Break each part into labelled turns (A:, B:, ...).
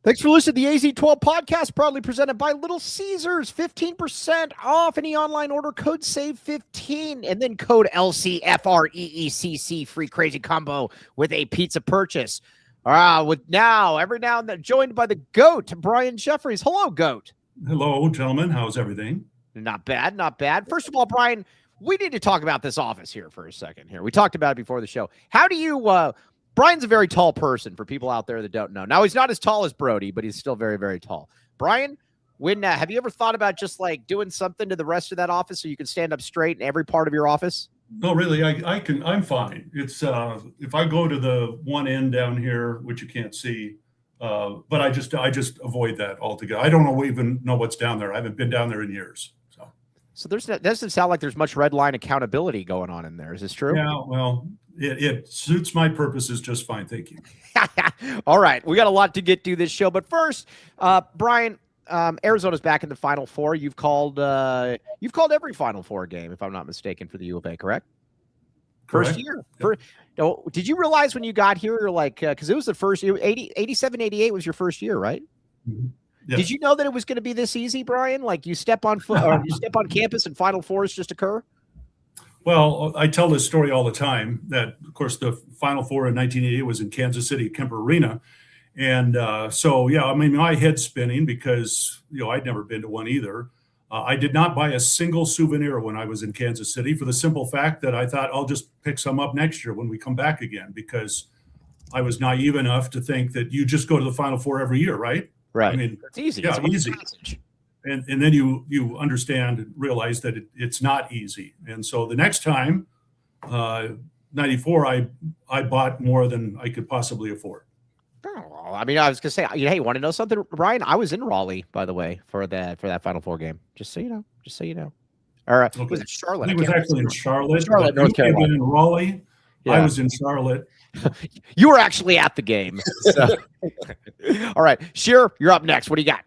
A: Thanks for listening to the AZ12 podcast, proudly presented by Little Caesars. 15% off any online order. Code SAVE15 and then code LCFREECC. Free crazy combo with a pizza purchase. Every now and then, joined by the GOAT, Brian Jeffries. Hello, GOAT.
B: Hello, gentlemen. How's everything?
A: Not bad, not bad. First of all, Brian, we need to talk about this office here for a second here. We talked about it before the show. How do you Brian's a very tall person for people out there that don't know. Now, he's not as tall as Brody, but he's still very, very tall. Brian, have you ever thought about just like doing something to the rest of that office so you can stand up straight in every part of your office?
B: No, really, I can. I'm fine. It's if I go to the one end down here, which you can't see, but I just avoid that altogether. I don't even know what's down there. I haven't been down there in years.
A: So doesn't sound like there's much red line accountability going on in there. Is this true?
B: Yeah, well, it suits my purposes just fine. Thank you.
A: All right. We got a lot to get to this show. But first, Brian, Arizona's back in the Final Four. You've called every Final Four game, if I'm not mistaken, for the U of A, correct? First year. Yep. Did you realize when you got here, you're like, because it was the first year, 87, 88 was your first year, right?
B: Mm-hmm. Yes.
A: Did you know that it was going to be this easy, Brian? Like you step on campus and Final Fours just occur?
B: Well, I tell this story all the time that, of course, the Final Four in 1988 was in Kansas City, Kemper Arena. And my head's spinning because, I'd never been to one either. I did not buy a single souvenir when I was in Kansas City for the simple fact that I thought I'll just pick some up next year when we come back again, because I was naive enough to think that you just go to the Final Four every year, right?
A: Right.
B: I mean,
A: it's easy.
B: Yeah, it's easy. And then you understand and realize that it's not easy. And so the next time, 94, I bought more than I could possibly afford.
A: Oh, I mean, I was gonna say, hey, you want to know something, Brian? I was in Raleigh, by the way, for that Final Four game. Just so you know. All right. Okay. Was it Charlotte?
B: He was actually in Charlotte.
A: North Carolina.
B: In Raleigh. Yeah. I was in Charlotte.
A: You were actually at the game. So. All right, Shearer, you're up next. What do you got?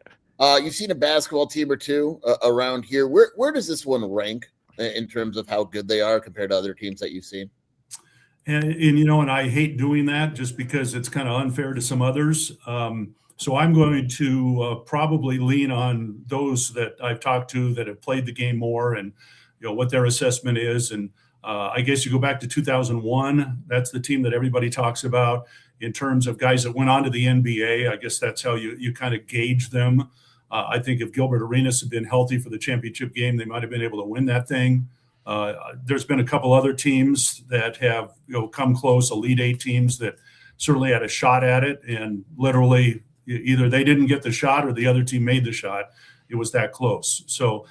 C: You've seen a basketball team or two around here. Where does this one rank in terms of how good they are compared to other teams that you've seen?
B: And I hate doing that just because it's kind of unfair to some others. So I'm going to probably lean on those that I've talked to that have played the game more and what their assessment is. And I guess you go back to 2001. That's the team that everybody talks about in terms of guys that went on to the NBA. I guess that's how you kind of gauge them. I think if Gilbert Arenas had been healthy for the championship game, they might have been able to win that thing. There's been a couple other teams that have come close, Elite Eight teams that certainly had a shot at it, and literally either they didn't get the shot or the other team made the shot. It was that close. So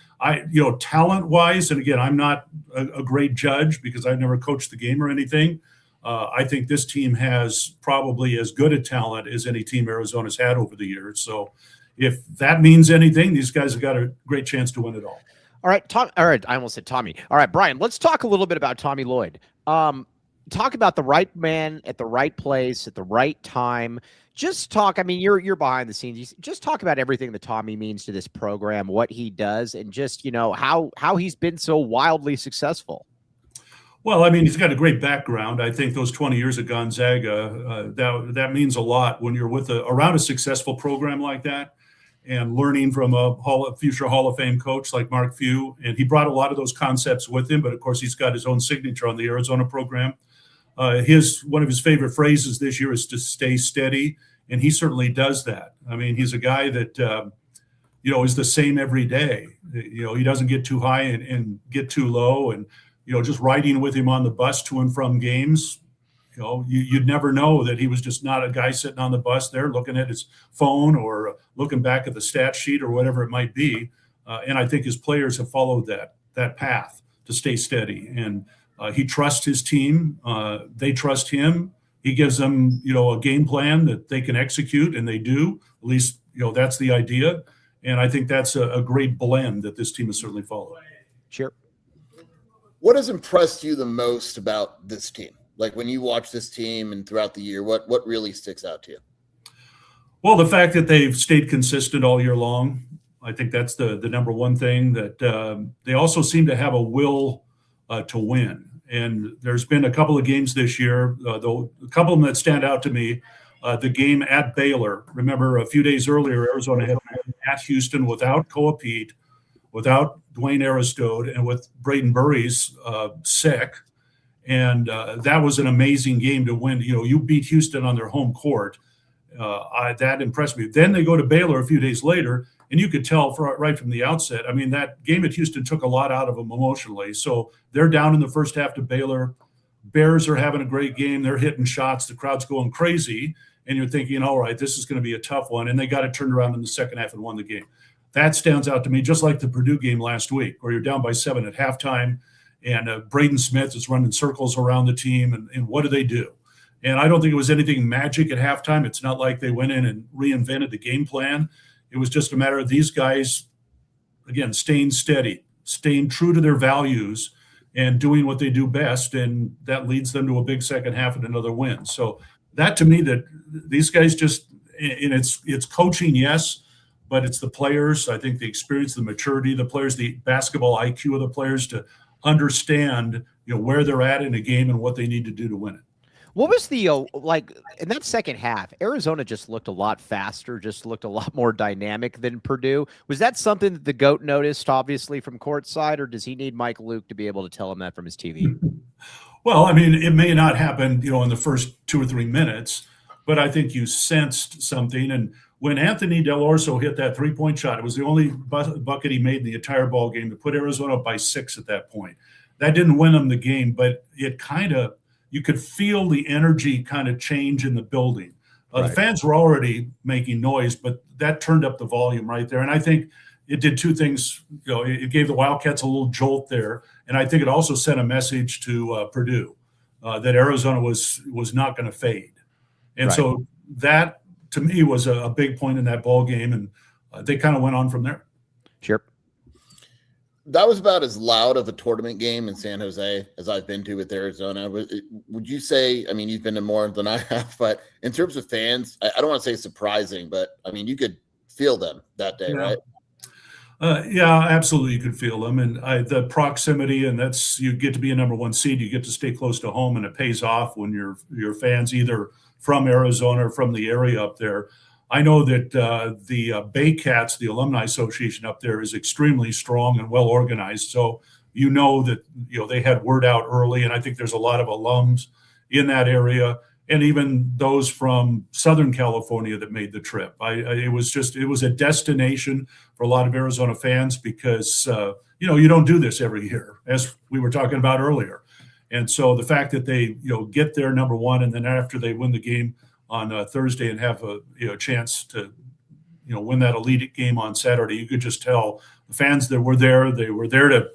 B: talent-wise, and again, I'm not a great judge because I've never coached the game or anything. I think this team has probably as good a talent as any team Arizona's had over the years. So if that means anything, these guys have got a great chance to win it all.
A: All right, I almost said Tommy. All right, Brian, let's talk a little bit about Tommy Lloyd. Talk about the right man at the right place at the right time. Just talk. I mean, you're behind the scenes. Just talk about everything that Tommy means to this program, what he does, and just how he's been so wildly successful.
B: Well, I mean, he's got a great background. I think those 20 years at Gonzaga, that means a lot when you're with around a successful program like that, and learning from a future Hall of Fame coach like Mark Few. And he brought a lot of those concepts with him, but of course he's got his own signature on the Arizona program. One of his favorite phrases this year is to stay steady, and he certainly does that. I mean, he's a guy that is the same every day. He doesn't get too high and get too low, and just riding with him on the bus to and from games. You'd never know that he was just not a guy sitting on the bus there looking at his phone or looking back at the stat sheet or whatever it might be. And I think his players have followed that path to stay steady. And he trusts his team. They trust him. He gives them, a game plan that they can execute, and they do. At least, that's the idea. And I think that's a great blend that this team has certainly followed.
A: Sure.
C: What has impressed you the most about this team? Like when you watch this team and throughout the year, what really sticks out to you?
B: Well, the fact that they've stayed consistent all year long. I think that's the number one thing. That they also seem to have a will to win. And there's been a couple of games this year, though a couple of them that stand out to me the game at Baylor. Remember, a few days earlier, Arizona had been at Houston without Koa Pete, without Dwayne Aristode, and with Braden Burries sick. And that was an amazing game to win. You beat Houston on their home court. That impressed me. Then they go to Baylor a few days later, and you could tell right from the outset. I mean, that game at Houston took a lot out of them emotionally. So they're down in the first half to Baylor. Bears are having a great game. They're hitting shots. The crowd's going crazy. And you're thinking, all right, this is going to be a tough one. And they got it turned around in the second half and won the game. That stands out to me, just like the Purdue game last week, where you're down by 7 at halftime, and Braden Smith is running circles around the team. And what do? And I don't think it was anything magic at halftime. It's not like they went in and reinvented the game plan. It was just a matter of these guys, again, staying steady, staying true to their values, and doing what they do best. And that leads them to a big second half and another win. So that, to me, that these guys just, and it's coaching, yes, but it's the players. I think the experience, the maturity of the players, the basketball IQ of the players to understand, where they're at in a game and what they need to do to win it.
A: What was the like in that second half? Arizona just looked a lot faster, just looked a lot more dynamic than Purdue. Was that something that the GOAT noticed, obviously, from courtside, or does he need Mike Luke to be able to tell him that from his TV?
B: Well, I mean, it may not happen, in the first 2 or 3 minutes, but I think you sensed something. And when Anthony Delorso hit that 3-point shot, it was the only bucket he made in the entire ball game to put Arizona up by 6 at that point. That didn't win them the game, but it kind of, you could feel the energy kind of change in the building.
A: Right.
B: The fans were already making noise, but that turned up the volume right there. And I think it did 2 things. It gave the Wildcats a little jolt there, and I think it also sent a message to Purdue that Arizona was not going to fade. And so that, to me, was a big point in that ball game, and they kind of went on from there.
A: Sure.
C: That was about as loud of a tournament game in San Jose as I've been to with Arizona. Would you say, I mean, you've been to more than I have, but in terms of fans, I don't want to say surprising, but I mean, you could feel them that day, right?
B: Yeah, absolutely. You could feel them. And the proximity, and you get to be a number 1 seed. You get to stay close to home, and it pays off when your fans either from Arizona or from the area up there. I know that the Baycats, the Alumni Association up there, is extremely strong and well organized. So that they had word out early, and I think there's a lot of alums in that area, and even those from Southern California that made the trip. It was a destination for a lot of Arizona fans because you don't do this every year, as we were talking about earlier. And so the fact that they get there number 1, and then after they win the game on Thursday and have a chance to win that elite game on Saturday, you could just tell the fans that were there, they were there to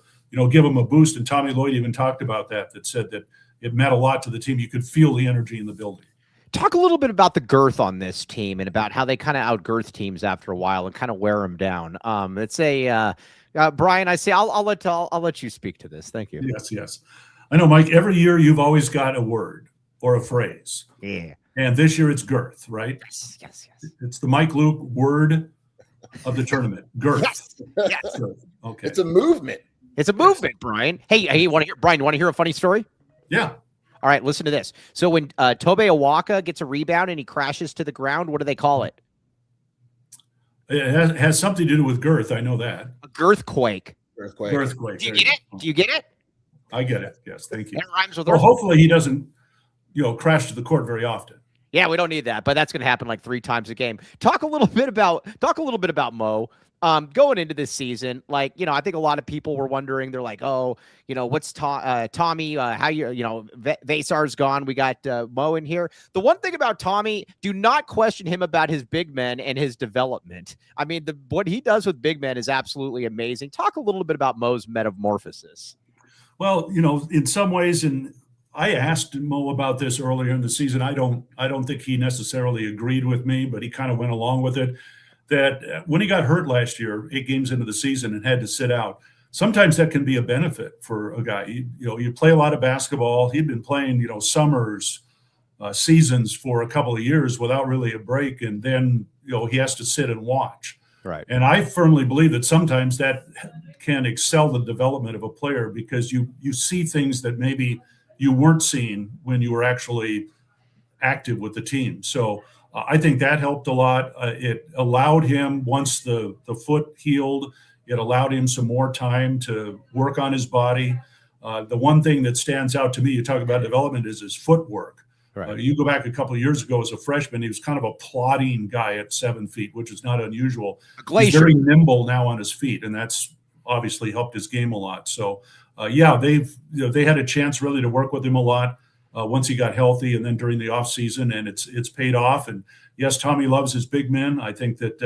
B: give them a boost. And Tommy Lloyd even talked about that said that it meant a lot to the team. You could feel the energy in the building.
A: Talk a little bit about the girth on this team and about how they kind of out-girth teams after a while and kind of wear them down. It's Brian, I say I'll let you speak to this. Thank you.
B: Yes. I know, Mike, every year you've always got a word or a phrase.
A: Yeah.
B: And this year it's girth, right?
A: Yes.
B: It's the Mike Luke word of the tournament. Girth.
A: Yes.
C: Okay. It's a movement.
A: It's a movement, Brian. Hey, you want to hear a funny story?
B: Yeah.
A: All right, listen to this. So when Tobe Awaka gets a rebound and he crashes to the ground, what do they call it?
B: It has something to do with girth. I know that.
A: A girthquake.
C: Girthquake.
A: Do you get it? Do you get it?
B: I get it. Yes. Thank you.
A: It rhymes with
B: hopefully he doesn't, crash to the court very often.
A: Yeah, we don't need that, but that's going to happen like 3 times a game. Talk a little bit about Mo. Going into this season, I think a lot of people were wondering. They're like, "Oh, what's Tommy? How Vasar's gone? We got Mo in here." The one thing about Tommy, do not question him about his big men and his development. I mean, what he does with big men is absolutely amazing. Talk a little bit about Mo's metamorphosis.
B: Well, in some ways, and I asked Mo about this earlier in the season. I don't think he necessarily agreed with me, but he kind of went along with it. That when he got hurt last year, 8 games into the season, and had to sit out, sometimes that can be a benefit for a guy. You play a lot of basketball. He'd been playing, summers, seasons for a couple of years without really a break, and then he has to sit and watch.
A: Right.
B: And I firmly believe that sometimes that can excel the development of a player because you see things that maybe you weren't seeing when you were actually active with the team. So I think that helped a lot. It allowed him, once the foot healed, it allowed him some more time to work on his body. The one thing that stands out to me, you talk about development, is his footwork.
A: Right.
B: You go back a couple of years ago as a freshman, he was kind of a plodding guy at 7 feet, which is not unusual. He's very nimble now on his feet, and that's obviously helped his game a lot. So, they had a chance really to work with him a lot once he got healthy, and then during the off season, and it's paid off. And yes, Tommy loves his big men. I think that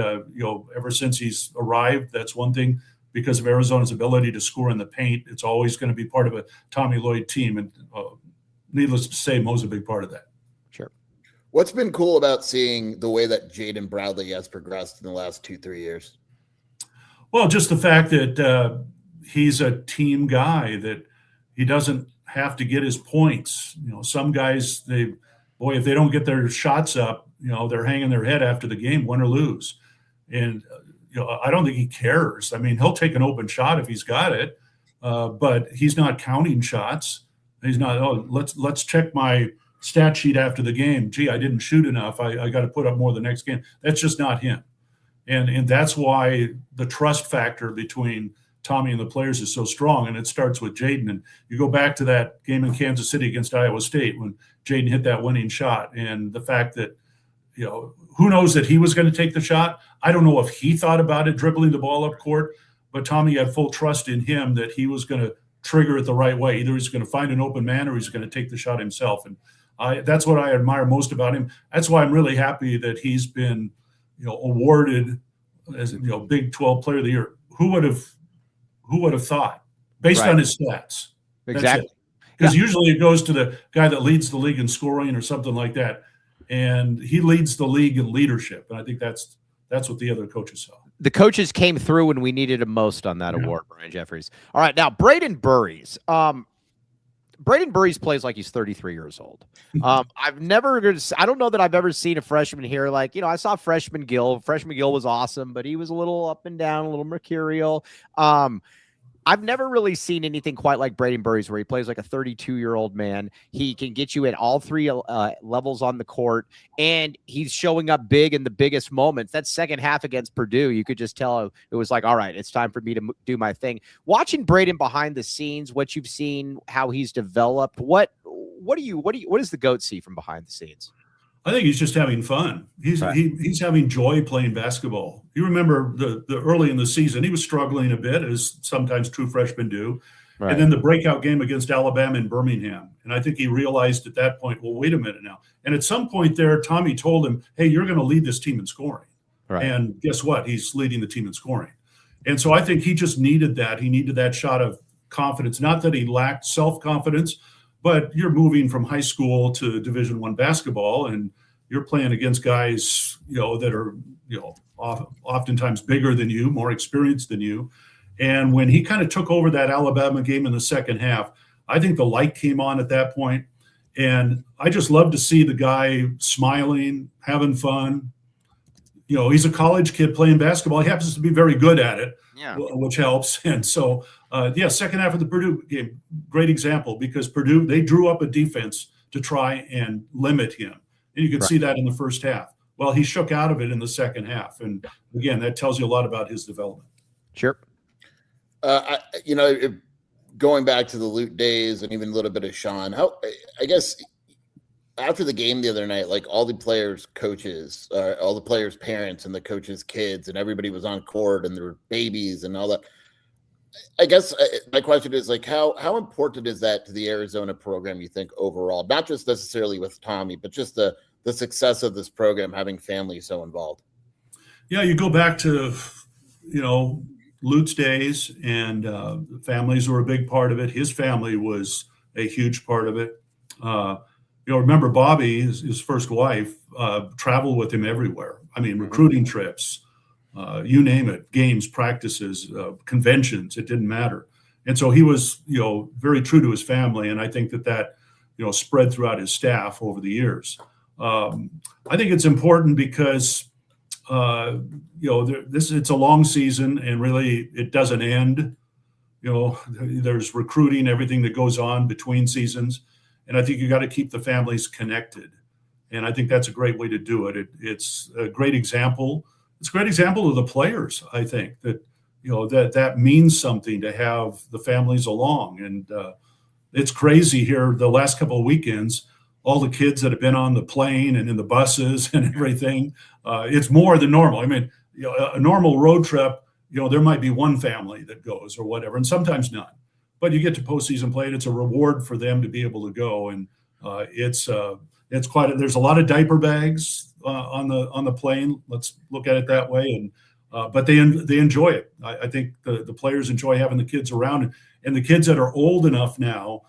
B: ever since he's arrived, that's one thing. Because of Arizona's ability to score in the paint, it's always going to be part of a Tommy Lloyd team, and needless to say, Mo's a big part of that.
A: Sure.
C: What's been cool about seeing the way that Jaden Bradley has progressed in the last 2-3 years?
B: Well, just the fact that he's a team guy, that he doesn't have to get his points. Some guys, if they don't get their shots up, they're hanging their head after the game, win or lose. And I don't think he cares. I mean, he'll take an open shot if he's got it, but he's not counting shots. He's not, let's check my stat sheet after the game. Gee, I didn't shoot enough. I got to put up more the next game. That's just not him. And that's why the trust factor between Tommy and the players is so strong, and it starts with Jaden. And you go back to that game in Kansas City against Iowa State when Jaden hit that winning shot, and the fact that, who knows that he was going to take the shot? I don't know if he thought about it, dribbling the ball up court, but Tommy had full trust in him that he was going to trigger it the right way. Either he's going to find an open man or he's going to take the shot himself. And that's what I admire most about him. That's why I'm really happy that he's been, awarded as Big 12 Player of the Year. Who would have thought, based on his stats?
A: Exactly.
B: Because usually it goes to the guy that leads the league in scoring or something like that. And he leads the league in leadership. And I think that's what the other coaches saw.
A: The coaches came through when we needed them most on that award, Brian Jeffries. All right, now Braden Burries. Braden Burries plays like he's 33 years old. I don't know that I've ever seen a freshman here. I saw freshman Gill. Freshman Gill was awesome, but he was a little up and down, a little mercurial. I've never really seen anything quite like Braden Burries, where he plays like a 32-year-old man. He can get you at all three levels on the court, and he's showing up big in the biggest moments. That second half against Purdue, you could just tell it was like, all right, it's time for me to do my thing. Watching Braden behind the scenes, what you've seen, how he's developed, what does the GOAT see from behind the scenes?
B: I think he's just having fun. He's having joy playing basketball. You remember the early in the season, he was struggling a bit, as sometimes true freshmen do. Right. And then the breakout game against Alabama in Birmingham. And I think he realized at that point, well, wait a minute now. And at some point there, Tommy told him, hey, you're going to lead this team in scoring. Right. And guess what? He's leading the team in scoring. And so I think he just needed that. He needed that shot of confidence. Not that he lacked self-confidence, but you're moving from high school to Division I basketball, and you're playing against guys, that are, oftentimes bigger than you, more experienced than you. And when he kind of took over that Alabama game in the second half, I think the light came on at that point. And I just love to see the guy smiling, having fun. He's a college kid playing basketball. He happens to be very good at it, which helps. And so, second half of the Purdue game, great example, because Purdue, they drew up a defense to try and limit him. And you can see that in the first half. Well, he shook out of it in the second half. And again, that tells you a lot about his development.
A: Sure.
C: Going back to the Lute days and even a little bit of Sean, I guess after the game the other night, like all the players' coaches, all the players' parents and the coaches' kids, and everybody was on court and there were babies and all that. I guess my question is, like, how important is that to the Arizona program, you think, overall? Not just necessarily with Tommy, but just the success of this program, having families so involved.
B: Yeah, you go back to, Lute's days, and families were a big part of it. His family was a huge part of it. Remember Bobby, his first wife, traveled with him everywhere. I mean, recruiting trips, you name it, games, practices, conventions, it didn't matter. And so he was, very true to his family. And I think that spread throughout his staff over the years. I think it's important because, it's a long season, and really it doesn't end. There's recruiting, everything that goes on between seasons. And I think you got to keep the families connected. And I think that's a great way to do it. It's a great example. It's a great example of the players, I think, that, that means something to have the families along. And it's crazy here the last couple of weekends, all the kids that have been on the plane and in the buses and everything. It's more than normal. I mean, a normal road trip, there might be one family that goes or whatever, and sometimes none. But you get to postseason play, and it's a reward for them to be able to go. And it's there's a lot of diaper bags on the plane. Let's look at it that way. And but they enjoy it. I think the players enjoy having the kids around, and the kids that are old enough now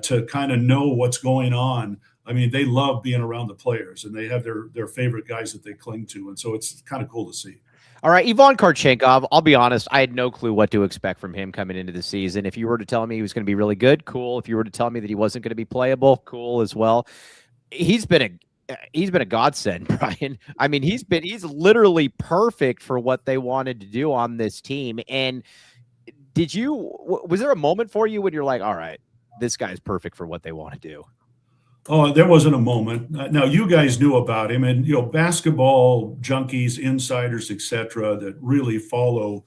B: to kind of know what's going on. I mean, they love being around the players, and they have their favorite guys that they cling to, and so it's kind of cool to see.
A: All right, Ivan Karchenkov, I'll be honest, I had no clue what to expect from him coming into the season. If you were to tell me he was going to be really good, cool. If you were to tell me that he wasn't going to be playable, cool as well. He's been a godsend, Brian. I mean, he's literally perfect for what they wanted to do on this team. And was there a moment for you when you're like, all right, this guy's perfect for what they want to do?
B: Oh, there wasn't a moment. Now, you guys knew about him, and basketball junkies, insiders, etc., that really follow,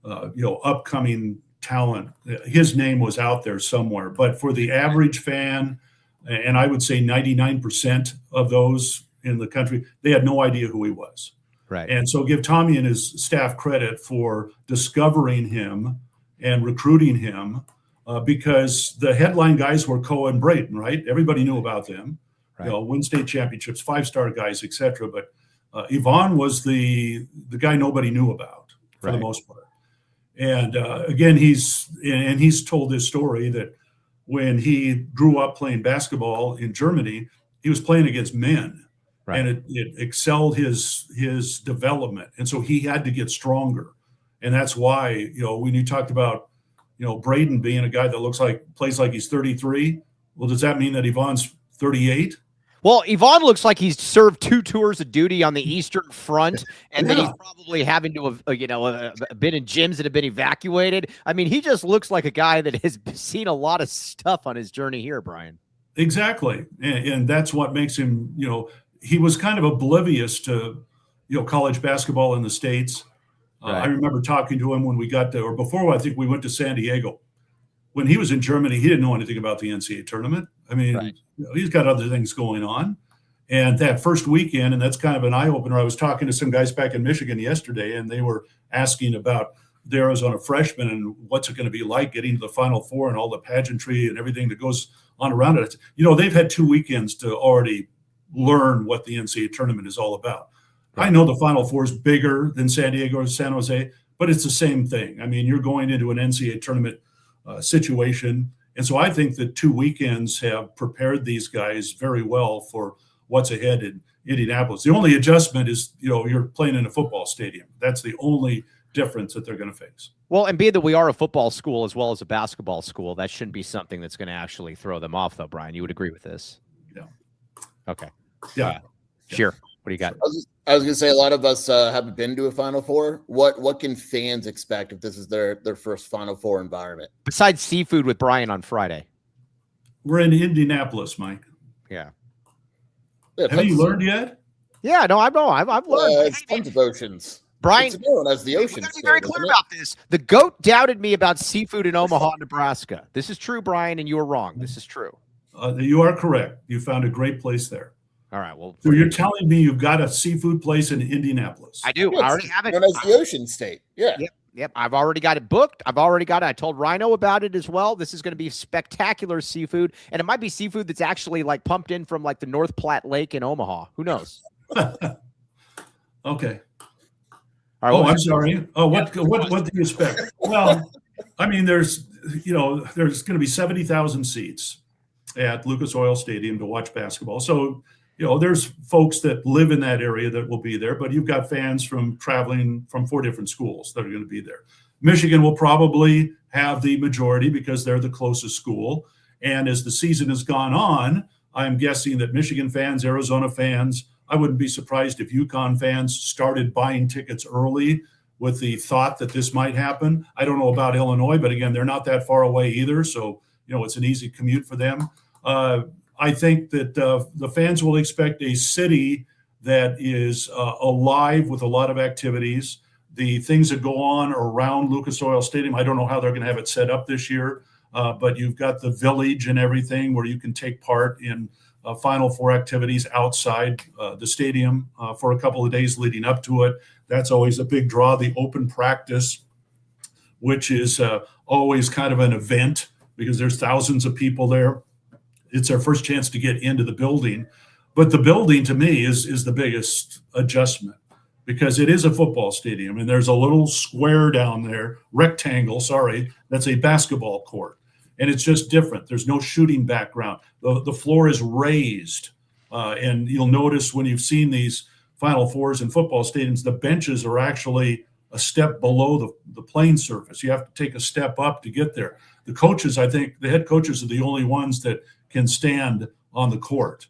B: upcoming talent. His name was out there somewhere, but for the average fan, and I would say 99% of those in the country, they had no idea who he was.
A: Right.
B: And so, give Tommy and his staff credit for discovering him and recruiting him. Because the headline guys were Koa and Brayton, right? Everybody knew about them, right. Win state championships, 5-star guys, etc. But Ivan was the guy nobody knew about for the most part. And again, he's told this story that when he grew up playing basketball in Germany, he was playing against men, right. And it excelled his development, and so he had to get stronger, and that's why when you talked about Braden being a guy that plays like he's 33. Well, does that mean that Ivan's 38?
A: Well, Ivan looks like he's served 2 tours of duty on the Eastern Front, and then he's probably having to have, been in gyms that have been evacuated. I mean, he just looks like a guy that has seen a lot of stuff on his journey here, Brian.
B: Exactly. And that's what makes him, he was kind of oblivious to, college basketball in the States. Right. I remember talking to him when we got there, or before I think we went to San Diego. When he was in Germany, he didn't know anything about the NCAA tournament. I mean, right. He's got other things going on. And that first weekend, and that's kind of an eye-opener, I was talking to some guys back in Michigan yesterday, and they were asking about the Arizona freshmen and what's it going to be like getting to the Final Four and all the pageantry and everything that goes on around it. They've had 2 weekends to already learn what the NCAA tournament is all about. I know the Final Four is bigger than San Diego or San Jose, but it's the same thing. I mean, you're going into an NCAA tournament situation. And so I think that 2 weekends have prepared these guys very well for what's ahead in Indianapolis. The only adjustment is, you're playing in a football stadium. That's the only difference that they're going to face.
A: Well, and being that we are a football school as well as a basketball school, that shouldn't be something that's going to actually throw them off, though, Brian. You would agree with this?
B: Yeah.
A: Okay.
B: Yeah.
A: Sure. What do you got?
C: I was going to say, a lot of us haven't been to a Final Four. What can fans expect if this is their first Final Four environment? Besides
A: seafood with Brian on Friday.
B: We're in Indianapolis, Mike.
A: Yeah.
B: Have you learned yet?
A: Yeah, no, I've learned.
C: It's tons of oceans.
A: Brian,
C: it's known as the ocean.
A: Be very clear about this. The GOAT doubted me about seafood in Omaha, Nebraska. This is true, Brian, and you were wrong. This is true.
B: You are correct. You found a great place there.
A: All right. Well,
B: so you're telling me you've got a seafood place in Indianapolis?
A: I do. I already have it.
C: Known as the Ocean State. Yeah.
A: Yep. I've already got it booked. I told Rhino about it as well. This is going to be spectacular seafood, and it might be seafood that's actually like pumped in from like the North Platte Lake in Omaha. Who knows?
B: Okay.
A: All right,
B: I'm sorry. Oh, what do you expect? Well, I mean, there's going to be 70,000 seats at Lucas Oil Stadium to watch basketball. So, there's folks that live in that area that will be there, but you've got fans traveling from 4 different schools that are going to be there. Michigan will probably have the majority because they're the closest school. And as the season has gone on, I'm guessing that Michigan fans, Arizona fans, I wouldn't be surprised if UConn fans started buying tickets early with the thought that this might happen. I don't know about Illinois, but again, they're not that far away either. So, it's an easy commute for them. I think that the fans will expect a city that is alive with a lot of activities. The things that go on around Lucas Oil Stadium, I don't know how they're going to have it set up this year, but you've got the village and everything where you can take part in Final Four activities outside the stadium for a couple of days leading up to it. That's always a big draw. The open practice, which is always kind of an event because there's thousands of people there. It's our first chance to get into the building. But the building, to me, is the biggest adjustment because it is a football stadium, and there's a little square down there, rectangle, that's a basketball court. And it's just different. There's no shooting background. The floor is raised. And you'll notice when you've seen these Final Fours in football stadiums, the benches are actually a step below the playing surface. You have to take a step up to get there. The coaches, I think, the head coaches are the only ones that can stand on the court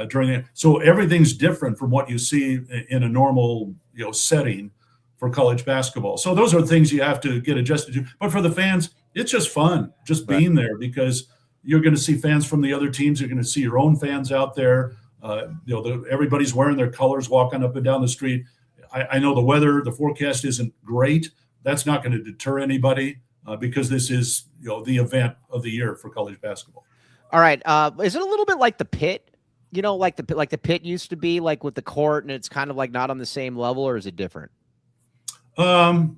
B: during it. So everything's different from what you see in a normal, setting for college basketball. So those are things you have to get adjusted to. But for the fans, it's just fun, just being there because you're going to see fans from the other teams. You're going to see your own fans out there. Everybody's wearing their colors, walking up and down the street. I know the weather, the forecast isn't great. That's not going to deter anybody because this is, the event of the year for college basketball.
A: All right. Is it a little bit like the pit? Like the pit used to be, like with the court, and it's kind of like not on the same level, or is it different?
B: It's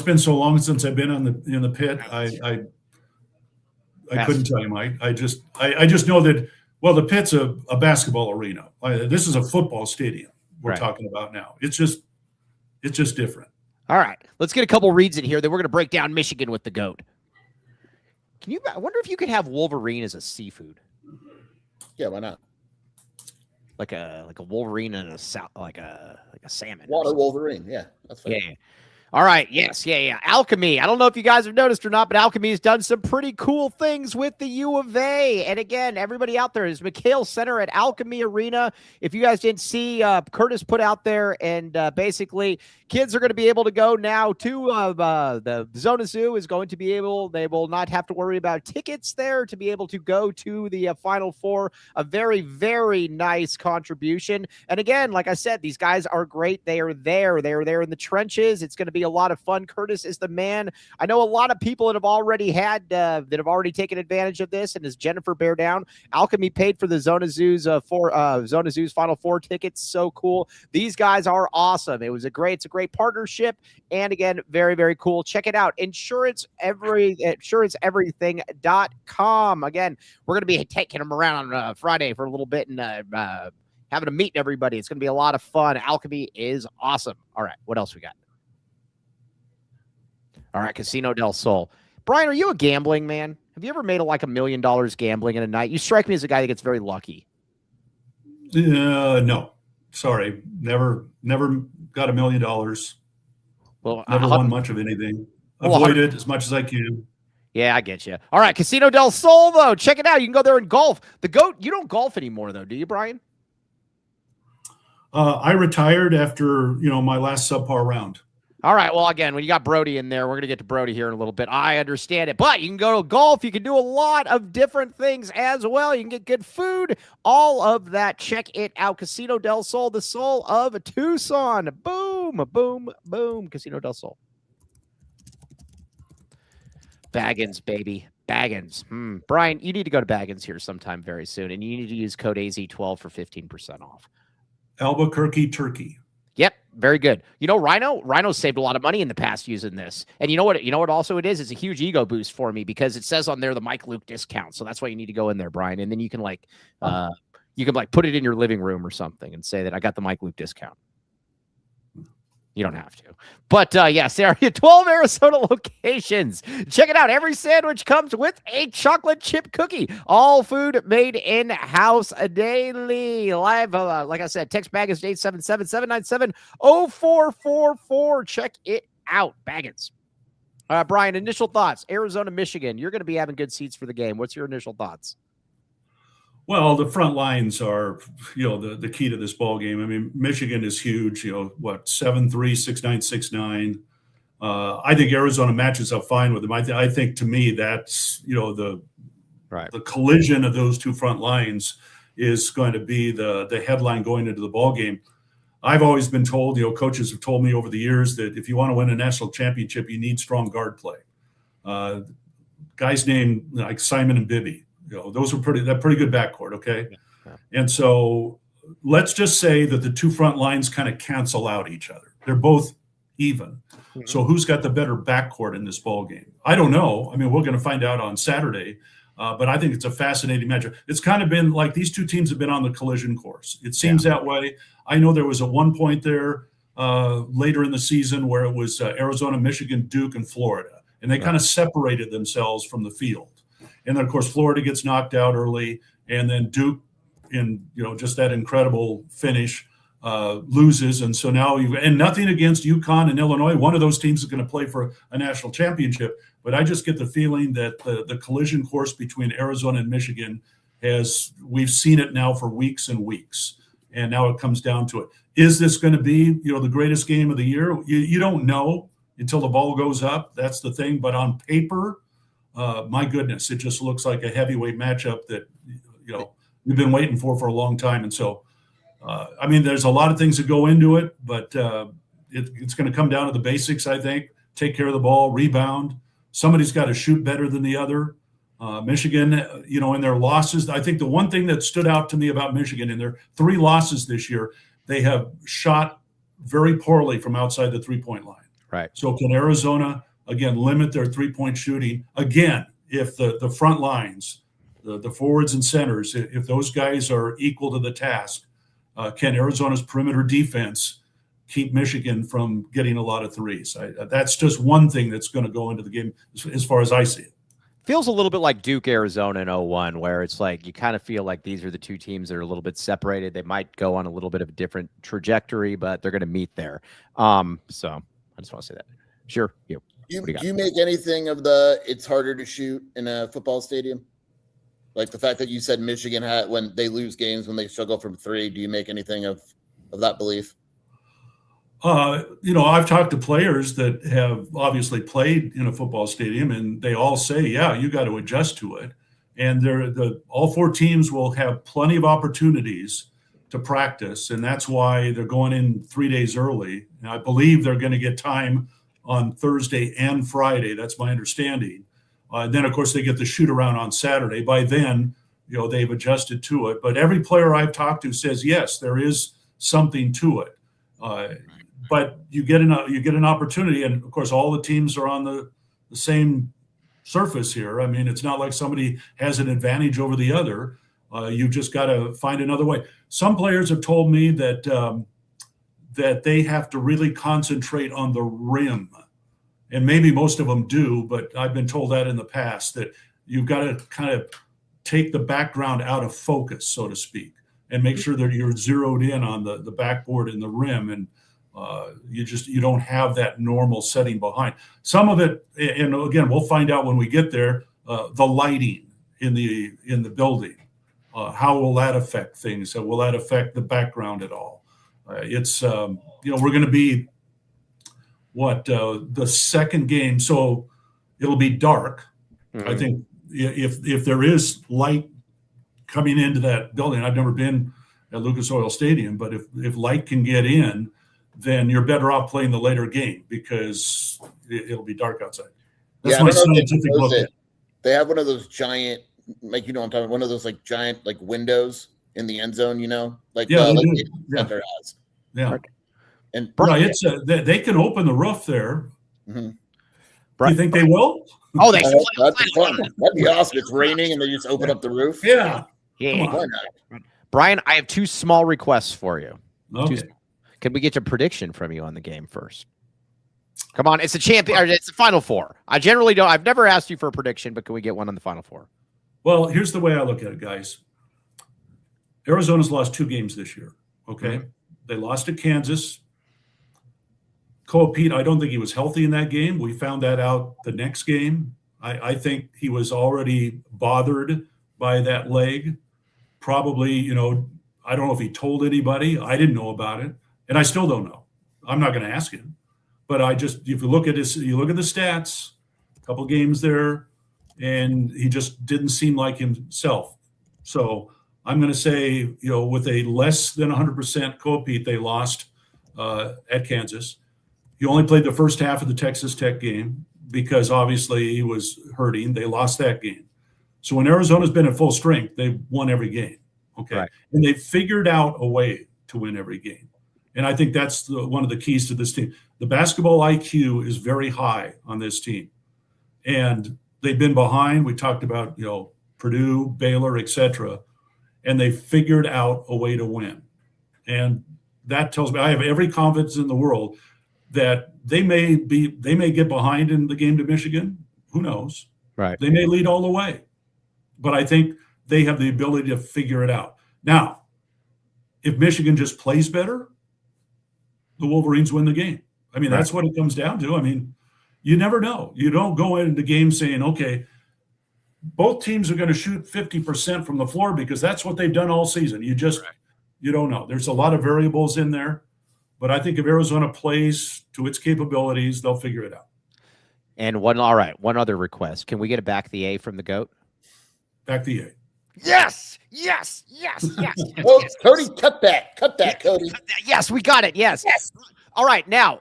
B: been so long since I've been in the pit. I couldn't tell you, Mike. I just know that. Well, the pit's a basketball arena. This is a football stadium we're talking about now. It's just different.
A: All right, let's get a couple reads in here. Then we're going to break down Michigan with the GOAT. I wonder if you could have Wolverine as a seafood.
C: Yeah, why not?
A: Like a Wolverine and like a salmon.
C: Water Wolverine. Yeah, that's fine.
A: Yeah. All right. Yes. Yeah. Alchemy. I don't know if you guys have noticed or not, but Alchemy has done some pretty cool things with the U of A. And again, everybody out there is McHale Center at Alchemy Arena. If you guys didn't see, Curtis put out there, and basically kids are going to be able to go now to the Zona Zoo is going to be able, they will not have to worry about tickets there to be able to go to the Final Four. A very, very nice contribution. And again, like I said, these guys are great. They are there. They are there in the trenches. It's going to be a lot of fun. Curtis is the man. I know a lot of people that have already taken advantage of this, and as Jennifer bear down, Alchemy paid for the Zona Zoo's Zona Zoo's Final Four tickets. So cool. These guys are awesome. It's a great partnership, and again, very, very cool. Check it out. Insuranceeverything.com. Again, we're going to be taking them around on Friday for a little bit and having to meet everybody. It's going to be a lot of fun. Alchemy is awesome. All right, what else we got? All right, Casino del Sol. Brian, are you a gambling man? Have you ever made like $1 million gambling in a night? You strike me as a guy that gets very lucky.
B: No, sorry, never got $1 million. Well, never won much of anything. Avoid it as much as I can.
A: Yeah, I get you. All right, Casino del Sol, though. Check it out. You can go there and golf. The GOAT, you don't golf anymore, though, do you, Brian?
B: I retired after, my last subpar round.
A: All right. Well, again, when you got Brody in there, we're going to get to Brody here in a little bit. I understand it. But you can go to golf. You can do a lot of different things as well. You can get good food. All of that. Check it out. Casino del Sol, the soul of Tucson. Boom, boom, boom. Casino del Sol. Baggins, baby. Baggins. Brian, you need to go to Baggins here sometime very soon, and you need to use code AZ12 for 15% off.
B: Albuquerque, Turkey.
A: Yep, very good. Rhino saved a lot of money in the past using this. And you know what also it is? It's a huge ego boost for me because it says on there the Mike Luke discount. So that's why you need to go in there, Brian. And then you can put it in your living room or something and say that I got the Mike Luke discount. You don't have to. But, yes, there are 12 Arizona locations. Check it out. Every sandwich comes with a chocolate chip cookie. All food made in-house daily. Live, like I said, text Baggins to 877-797-0444. Check it out. Baggins. Brian, initial thoughts. Arizona, Michigan. You're going to be having good seats for the game. What's your initial thoughts?
B: Well, the front lines are, the key to this ball game. I mean, Michigan is huge. 7'3", 6'9", 6'9". I think Arizona matches up fine with them. I think to me that's the
A: Right.
B: The collision of those two front lines is going to be the headline going into the ball game. I've always been told, coaches have told me over the years that if you want to win a national championship, you need strong guard play. Guys named like Simon and Bibby, those are pretty good backcourt. Okay. Yeah. And so let's just say that the two front lines kind of cancel out each other. They're both even. Mm-hmm. So who's got the better backcourt in this ball game? I don't know. I mean, we're going to find out on Saturday. But I think it's a fascinating matchup. It's kind of been like these two teams have been on the collision course. It seems that way. I know there was at one point there later in the season where it was Arizona, Michigan, Duke, and Florida. And they kind of separated themselves from the field. And then, of course, Florida gets knocked out early. And then Duke, in just that incredible finish, loses. And so now and nothing against UConn and Illinois. One of those teams is going to play for a national championship. But I just get the feeling that the collision course between Arizona and Michigan we've seen it now for weeks and weeks. And now it comes down to it. Is this going to be, the greatest game of the year? You don't know until the ball goes up. That's the thing. But on paper, my goodness, it just looks like a heavyweight matchup that, we've been waiting for a long time. And so, there's a lot of things that go into it, but it's going to come down to the basics, I think. Take care of the ball, rebound. Somebody's got to shoot better than the other. Michigan, in their losses, I think the one thing that stood out to me about Michigan in their 3 losses this year, they have shot very poorly from outside the 3-point line.
A: Right.
B: So can Arizona, again, limit their 3-point shooting? Again, if the front lines, the forwards and centers, if those guys are equal to the task, can Arizona's perimeter defense keep Michigan from getting a lot of threes? That's just one thing that's going to go into the game as far as I see it.
A: Feels a little bit like Duke, Arizona in 2001, where it's like you kind of feel like these are the two teams that are a little bit separated. They might go on a little bit of a different trajectory, but they're going to meet there. So I just want to say that. Sure.
C: Do you make anything of it's harder to shoot in a football stadium? Like the fact that you said Michigan had, when they lose games, when they struggle from 3, do you make anything of that belief?
B: I've talked to players that have obviously played in a football stadium, and they all say, yeah, you got to adjust to it. And all 4 teams will have plenty of opportunities to practice, and that's why they're going in 3 days early. And I believe they're going to get time on Thursday and Friday. That's my understanding. Then, of course, they get the shoot around on Saturday. By then, they've adjusted to it. But every player I've talked to says, yes, there is something to it. But you get an opportunity, and of course, all the teams are on the same surface here. I mean, it's not like somebody has an advantage over the other. You've just got to find another way. Some players have told me that they have to really concentrate on the rim, and maybe most of them do. But I've been told that in the past, that you've got to kind of take the background out of focus, so to speak, and make sure that you're zeroed in on the backboard and the rim, and you don't have that normal setting behind. Some of it, and again, we'll find out when we get there, the lighting in the building. How will that affect things? Will that affect the background at all? It's we're going to be the second game, so it'll be dark. Mm-hmm. I think if there is light coming into that building, I've never been at Lucas Oil Stadium, but if light can get in, then you're better off playing the later game because it'll be dark outside. That's my scientific look at it.
C: They have one of those giant, like, what I'm talking about, one of those like giant like windows in the end zone, like Banter has.
B: Yeah. Okay. And it's they can open the roof there. Mm-hmm. Do you think they will?
A: Oh, that'd
C: be fun. That'd be awesome. It's raining and they just open up the roof.
B: Yeah.
A: Brian, I have 2 small requests for you.
B: Okay.
A: Can we get a prediction from you on the game first? Come on, it's a champion. It's the Final Four. I generally don't. I've never asked you for a prediction, but can we get one on the Final Four?
B: Well, here's the way I look at it, guys. Arizona's lost 2 games this year. Okay, mm-hmm. They lost to Kansas. Koa Pete, I don't think he was healthy in that game. We found that out the next game. I think he was already bothered by that leg. Probably, I don't know if he told anybody. I didn't know about it, and I still don't know. I'm not going to ask him. But if you look at the stats, a couple games there, and he just didn't seem like himself. So I'm going to say, with a less than 100% co-Pete, they lost at Kansas. He only played the first half of the Texas Tech game because obviously he was hurting. They lost that game. So when Arizona's been at full strength, they've won every game. Okay.
A: Right.
B: And they figured out a way to win every game. And I think that's one of the keys to this team. The basketball IQ is very high on this team. And they've been behind. We talked about, Purdue, Baylor, etc. And they figured out a way to win. And that tells me I have every confidence in the world that they may get behind in the game to Michigan. Who knows?
A: Right.
B: They may lead all the way. But I think they have the ability to figure it out. Now, if Michigan just plays better, the Wolverines win the game. I mean, that's what it comes down to. I mean, you never know. You don't go into the game saying, okay, both teams are going to shoot 50% from the floor because that's what they've done all season. You don't know. There's a lot of variables in there. But I think if Arizona plays to its capabilities, they'll figure it out.
A: And one other request. Can we get a back the A from the GOAT?
B: Back the A.
A: Yes.
C: Oh, Cody, cut that, Cody.
A: Yes, we got it. Yes. All right. Now,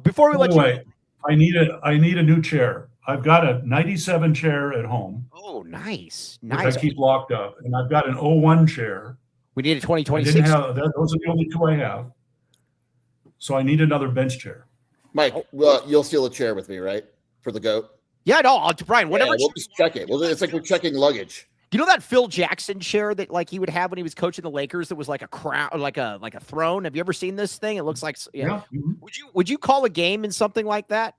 A: before we let you go,
B: I need a new chair. I've got a 97 chair at home.
A: Oh, nice.
B: I keep locked up. And I've got an 01 chair.
A: We need a 2026.
B: Those are the only two I have. So I need another bench chair.
C: Mike, well, you'll steal a chair with me, right? For the GOAT?
A: Yeah, no, Brian, whatever.
C: Yeah, we'll just check it. It's like we're checking luggage.
A: You know that Phil Jackson chair that he would have when he was coaching the Lakers that was like a crown, like a throne? Have you ever seen this thing? It looks like
B: Yeah. Mm-hmm.
A: Would you call a game in something like that?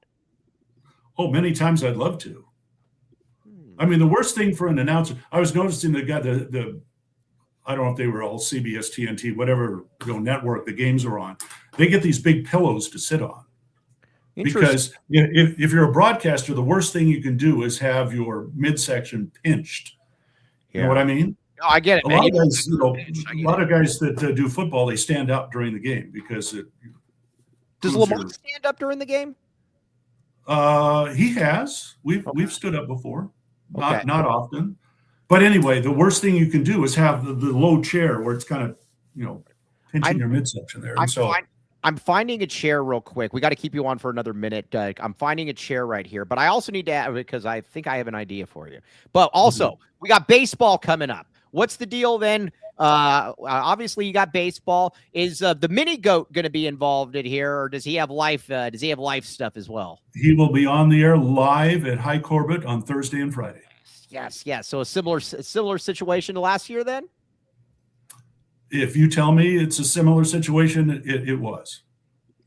B: Oh, many times I'd love to. I mean, the worst thing for an announcer, I was noticing the guy, I don't know if they were all CBS, TNT, whatever network the games are on. They get these big pillows to sit on. Because if you're a broadcaster, the worst thing you can do is have your midsection pinched. You know what I mean?
A: No, I get it.
B: A lot of guys that do football, they stand up during the game because it.
A: Does Lamar stand up during the game?
B: He has. We've stood up before, not often. But anyway, the worst thing you can do is have the low chair where it's kind of pinching your midsection there.
A: I'm finding a chair real quick. We got to keep you on for another minute. I'm finding a chair right here, but I also need to add, because I think I have an idea for you. But also, we got baseball coming up. What's the deal then? Obviously, you got baseball. Is the mini GOAT going to be involved in here, or does he have life? Does he have life stuff as well?
B: He will be on the air live at High Corbett on Thursday and Friday.
A: Yes. So a similar situation to last year then?
B: If you tell me it's a similar situation, it was.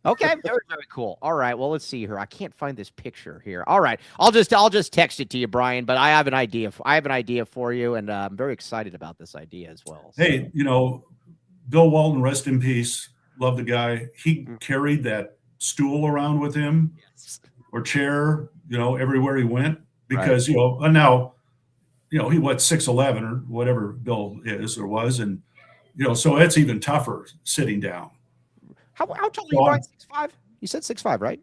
A: Okay, very, very cool. All right, well, let's see here. I can't find this picture here. All right, I'll just text it to you, Brian. But I have an idea. For you, and I'm very excited about this idea as well. So.
B: Hey, Bill Walton, rest in peace. Love the guy. He carried that stool around with him, or chair, everywhere he went, because and now, he was 6'11" or whatever Bill is or was, and. So it's even tougher sitting down.
A: How tall are you, Brian? 6'5"? You said 6'5", right?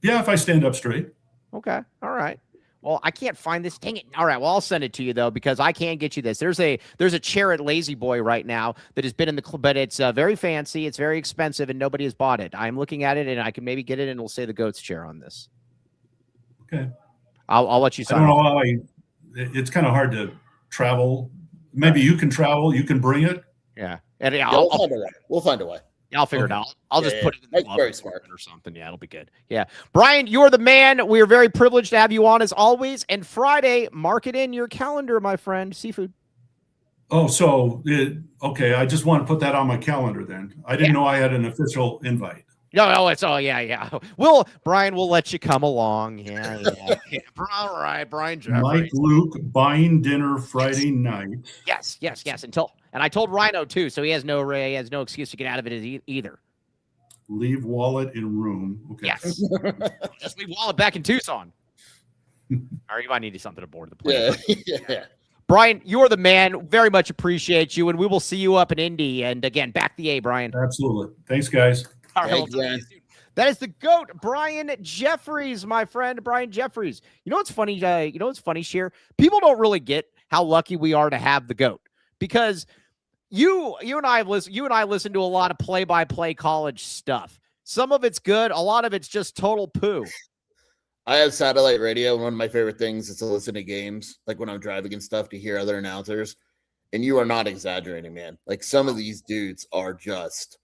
B: Yeah, if I stand up straight.
A: Okay. All right. Well, I can't find this. Dang it. All right. Well, I'll send it to you, though, because I can't get you this. There's a chair at Lazy Boy right now that has been in the club, but it's very fancy. It's very expensive, and nobody has bought it. I'm looking at it, and I can maybe get it, and we'll say the GOAT's chair on this.
B: Okay.
A: I'll let you sign.
B: I don't know it's kind of hard to travel. Maybe you can travel. You can bring it.
A: Yeah.
C: And we'll find a way.
A: I'll figure it out. I'll just put it in the glove
C: very smart
A: or something. Yeah, it'll be good. Yeah. Brian, you're the man. We are very privileged to have you on as always. And Friday, mark it in your calendar, my friend. Seafood.
B: Oh, okay. I just want to put that on my calendar then. I didn't know I had an official invite.
A: No, it's yeah. Brian, we'll let you come along. Yeah. All right, Brian Jeffries.
B: Mike Luke buying dinner Friday night.
A: Yes. And I told Rhino too, so he has no excuse to get out of it either.
B: Leave wallet in room. Okay.
A: Yes. Just leave wallet back in Tucson. Or you might need something aboard the plane.
C: Yeah.
A: Brian, you're the man. Very much appreciate you, and we will see you up in Indy. And again, back the A, Brian.
B: Absolutely. Thanks, guys.
A: All right, That is the GOAT, Brian Jeffries, my friend, Brian Jeffries. You know what's funny? Sheer? People don't really get how lucky we are to have the GOAT, because you and I listen to a lot of play-by-play college stuff. Some of it's good, a lot of it's just total poo.
C: I have satellite radio. One of my favorite things is to listen to games, like when I'm driving and stuff, to hear other announcers. And you are not exaggerating, man. Like, some of these dudes are just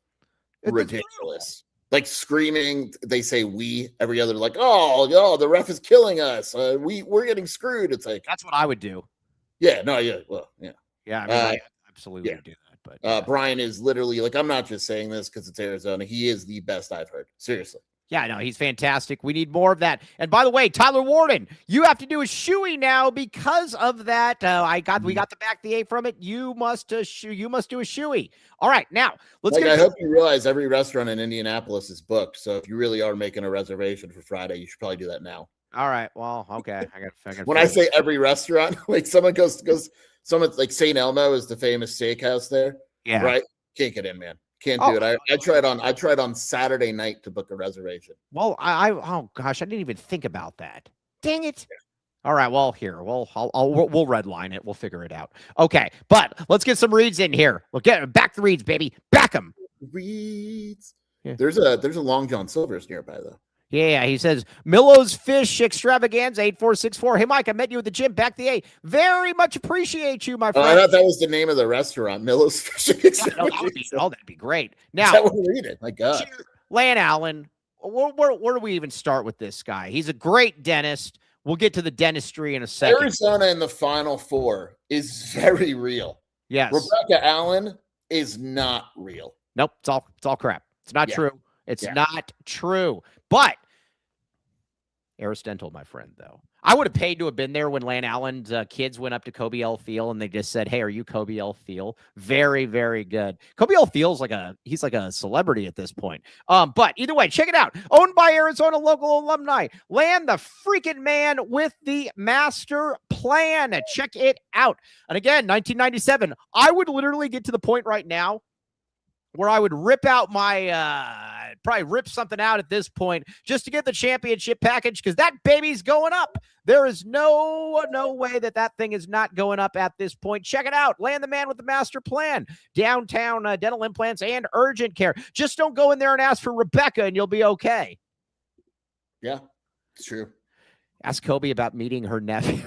C: ridiculous. Like, screaming, they say "we" every other, like, oh, the ref is killing us. We're getting screwed. It's like,
A: that's what I would do.
C: Yeah, no, yeah, well, yeah.
A: Yeah, I mean, I absolutely would do that. But
C: Brian is literally, like, I'm not just saying this because it's Arizona. He is the best I've heard. Seriously.
A: Yeah, no, he's fantastic. We need more of that. And by the way, Tyler Warden, you have to do a shoey now because of that. We got the back the A from it. You must do a shoey. All right, now let's
C: I hope you realize every restaurant in Indianapolis is booked. So if you really are making a reservation for Friday, you should probably do that now.
A: All right. Well, okay. I got.
C: When I say every restaurant, like, someone goes, someone like St. Elmo is the famous steakhouse there.
A: Yeah.
C: Right. Can't get in, man. Can't do it. I tried on Saturday night to book a reservation.
A: Well, oh gosh, I didn't even think about that. Dang it. Yeah. All right, well, here, we'll redline it. We'll figure it out. Okay, but let's get some reads in here. We'll get back the reads, baby. Back them.
C: Reads. Yeah. There's a Long John Silver's nearby, though.
A: Yeah, he says, Millo's Fish Extravaganza 8464. Hey, Mike, I met you at the gym. Back the A. Very much appreciate you, my friend.
C: I thought that was the name of the restaurant, Millo's Fish Extravaganza.
A: That'd be great. Now,
C: is that what we read it? My God.
A: Lan Allen, where do we even start with this guy? He's a great dentist. We'll get to the dentistry in a second.
C: Arizona in the Final Four is very real.
A: Yes.
C: Rebecca Allen is not real.
A: Nope, it's all crap. It's not true. It's not true. But Aristotle, my friend, though. I would have paid to have been there when Lan Allen's kids went up to Kobe L. Field and they just said, hey, are you Kobe L. Field? Very, very good. Kobe L. Field's he's like a celebrity at this point. But either way, check it out. Owned by Arizona local alumni. Lan, the freaking man with the master plan. Check it out. And again, 1997, I would literally get to the point right now where I would rip out my, probably rip something out at this point just to get the championship package, because that baby's going up. There is no way that thing is not going up at this point. Check it out. Land the man with the master plan. Downtown dental implants and urgent care. Just don't go in there and ask for Rebecca and you'll be okay.
C: Yeah, it's true.
A: Ask Kobe about meeting her nephew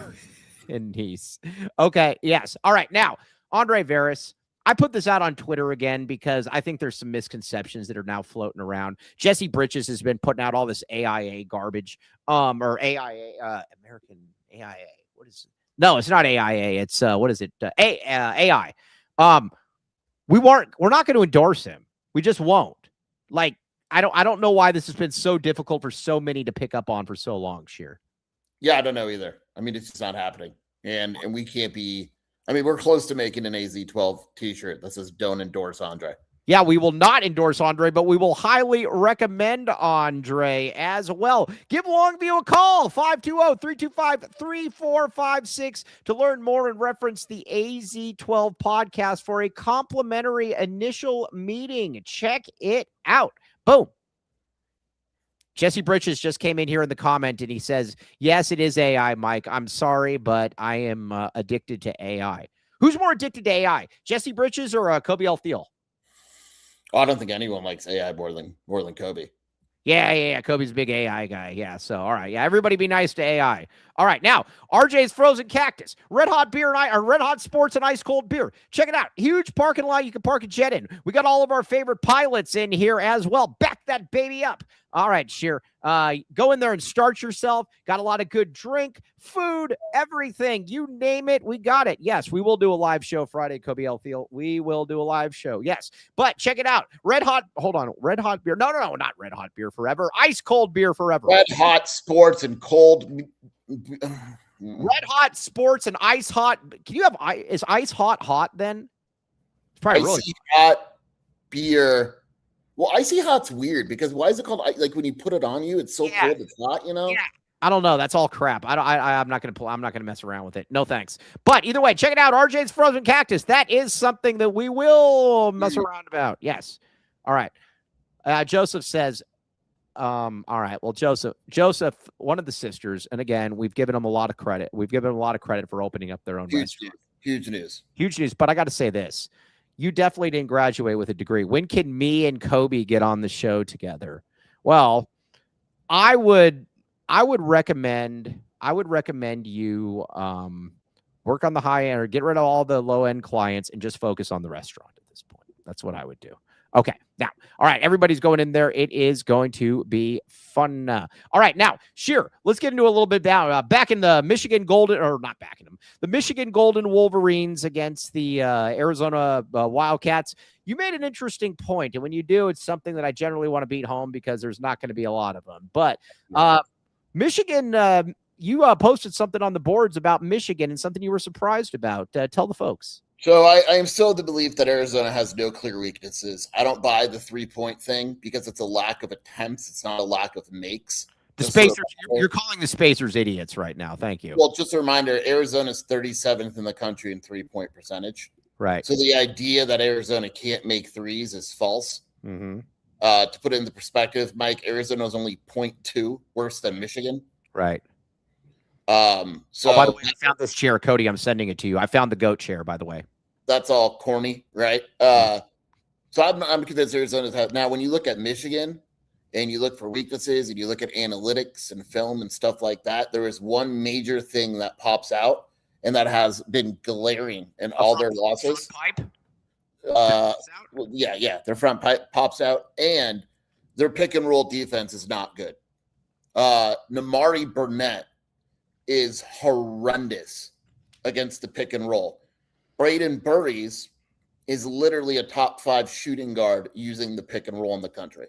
A: and niece. Okay, yes. All right, now, Andre Veras. I put this out on Twitter again because I think there's some misconceptions that are now floating around. Jesse Bridges has been putting out all this AIA garbage, or AIA, American AIA. What is it? No, it's not AIA. It's what is it? AI. We're not going to endorse him. We just won't. Like, I don't know why this has been so difficult for so many to pick up on for so long, Sheer.
C: Yeah, I don't know either. I mean, it's just not happening. And we can't be. I mean, we're close to making an AZ12 t-shirt that says "Don't endorse Andre."
A: Yeah, we will not endorse Andre, but we will highly recommend Andre as well. Give Longview a call, 520-325-3456 to learn more and reference the AZ12 podcast for a complimentary initial meeting. Check it out. Boom. Jesse Bridges just came in here in the comment and he says, yes, it is AI, Mike. I'm sorry, but I am addicted to AI. Who's more addicted to AI, Jesse Bridges or Kobe L. Thiel?
C: Oh, I don't think anyone likes AI more than Kobe.
A: Yeah. Kobe's a big AI guy. Yeah. So, all right. Yeah. Everybody be nice to AI. All right. Now, RJ's Frozen Cactus, Red Hot Beer and Red Hot Sports and Ice Cold Beer. Check it out. Huge parking lot. You can park a jet in. We got all of our favorite pilots in here as well. Back that baby up. All right, Sheer. Go in there and start yourself. Got a lot of good drink, food, everything. You name it, we got it. Yes, we will do a live show Friday, Kobe L. Field. We will do a live show. Yes, but check it out. Red Hot Beer. No, not Red Hot Beer forever. Ice Cold Beer forever.
C: Red Hot Sports and Cold.
A: Red Hot Sports and Ice Hot. Can you have is Ice Hot then? It's probably
C: Icy
A: really
C: hot beer. Well, icy hot's weird because why is it called, like, when you put it on you, it's so cold it's hot, you know?
A: Yeah. I don't know. That's all crap. I'm not gonna mess around with it. No thanks. But either way, check it out. RJ's Frozen Cactus. That is something that we will mess around about. Yes. All right. Joseph says, All right. Well, Joseph, one of the sisters, and again, we've given them a lot of credit. We've given them a lot of credit for opening up their own restaurant.
C: Huge news.
A: Huge news. But I got to say this: you definitely didn't graduate with a degree. When can me and Kobe get on the show together? Well, I would recommend you work on the high end or get rid of all the low end clients and just focus on the restaurant at this point. That's what I would do. Okay. Now, all right, everybody's going in there. It is going to be fun. All right, now, Sheer, let's get into a little bit about back in the Michigan Golden, or not back in them, the Michigan Golden Wolverines against the Arizona Wildcats. You made an interesting point, and when you do, it's something that I generally want to beat home because there's not going to be a lot of them. But Michigan, you posted something on the boards about Michigan and something you were surprised about. Tell the folks.
C: So I am still of the belief that Arizona has no clear weaknesses. I don't buy the 3-point thing because it's a lack of attempts. It's not a lack of makes.
A: The Spacers, you're calling the Spacers idiots right now. Thank you.
C: Well, just a reminder, Arizona's 37th in the country in 3-point percentage.
A: Right.
C: So the idea that Arizona can't make threes is false.
A: Mm-hmm.
C: To put it into perspective, Mike, Arizona is only 0.2 worse than Michigan.
A: Right.
C: So
A: by the way, I found this chair, Cody. I'm sending it to you. I found the goat chair, by the way.
C: That's all corny, right? So I'm convinced Arizona's have. Now, when you look at Michigan and you look for weaknesses and you look at analytics and film and stuff like that, there is one major thing that pops out, and that has been glaring in all their losses.
A: Pipe?
C: Their front pipe pops out, and their pick and roll defense is not good. Namari Burnett is horrendous against the pick and roll. Braden Burries is literally a top 5 shooting guard using the pick and roll in the country.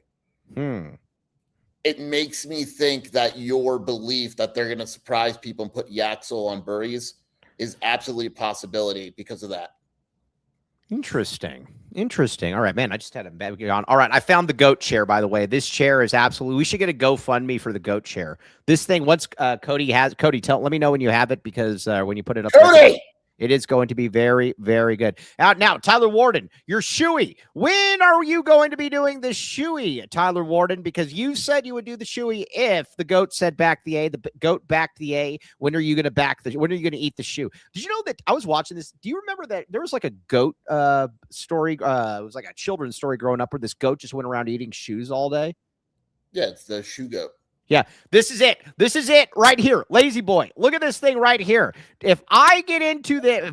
C: It makes me think that your belief that they're going to surprise people and put Yaxel on Burries is absolutely a possibility because of that.
A: Interesting. All right, man. I just had a bad on. All right, I found the goat chair. By the way, this chair is absolutely. We should get a GoFundMe for the goat chair. This thing. Once Cody, let me know when you have it because when you put it up.
C: Cody!
A: It is going to be very, very good. Out now, Tyler Warden, your shoey. When are you going to be doing the shoey, Tyler Warden? Because you said you would do the shoey if the goat said back the A. The goat backed the A. When are you going to when are you going to eat the shoe? Did you know that I was watching this? Do you remember that there was like a goat story? It was like a children's story growing up where this goat just went around eating shoes all day.
C: Yeah, it's the shoe goat.
A: Yeah, this is it. This is it right here. Lazy boy. Look at this thing right here. If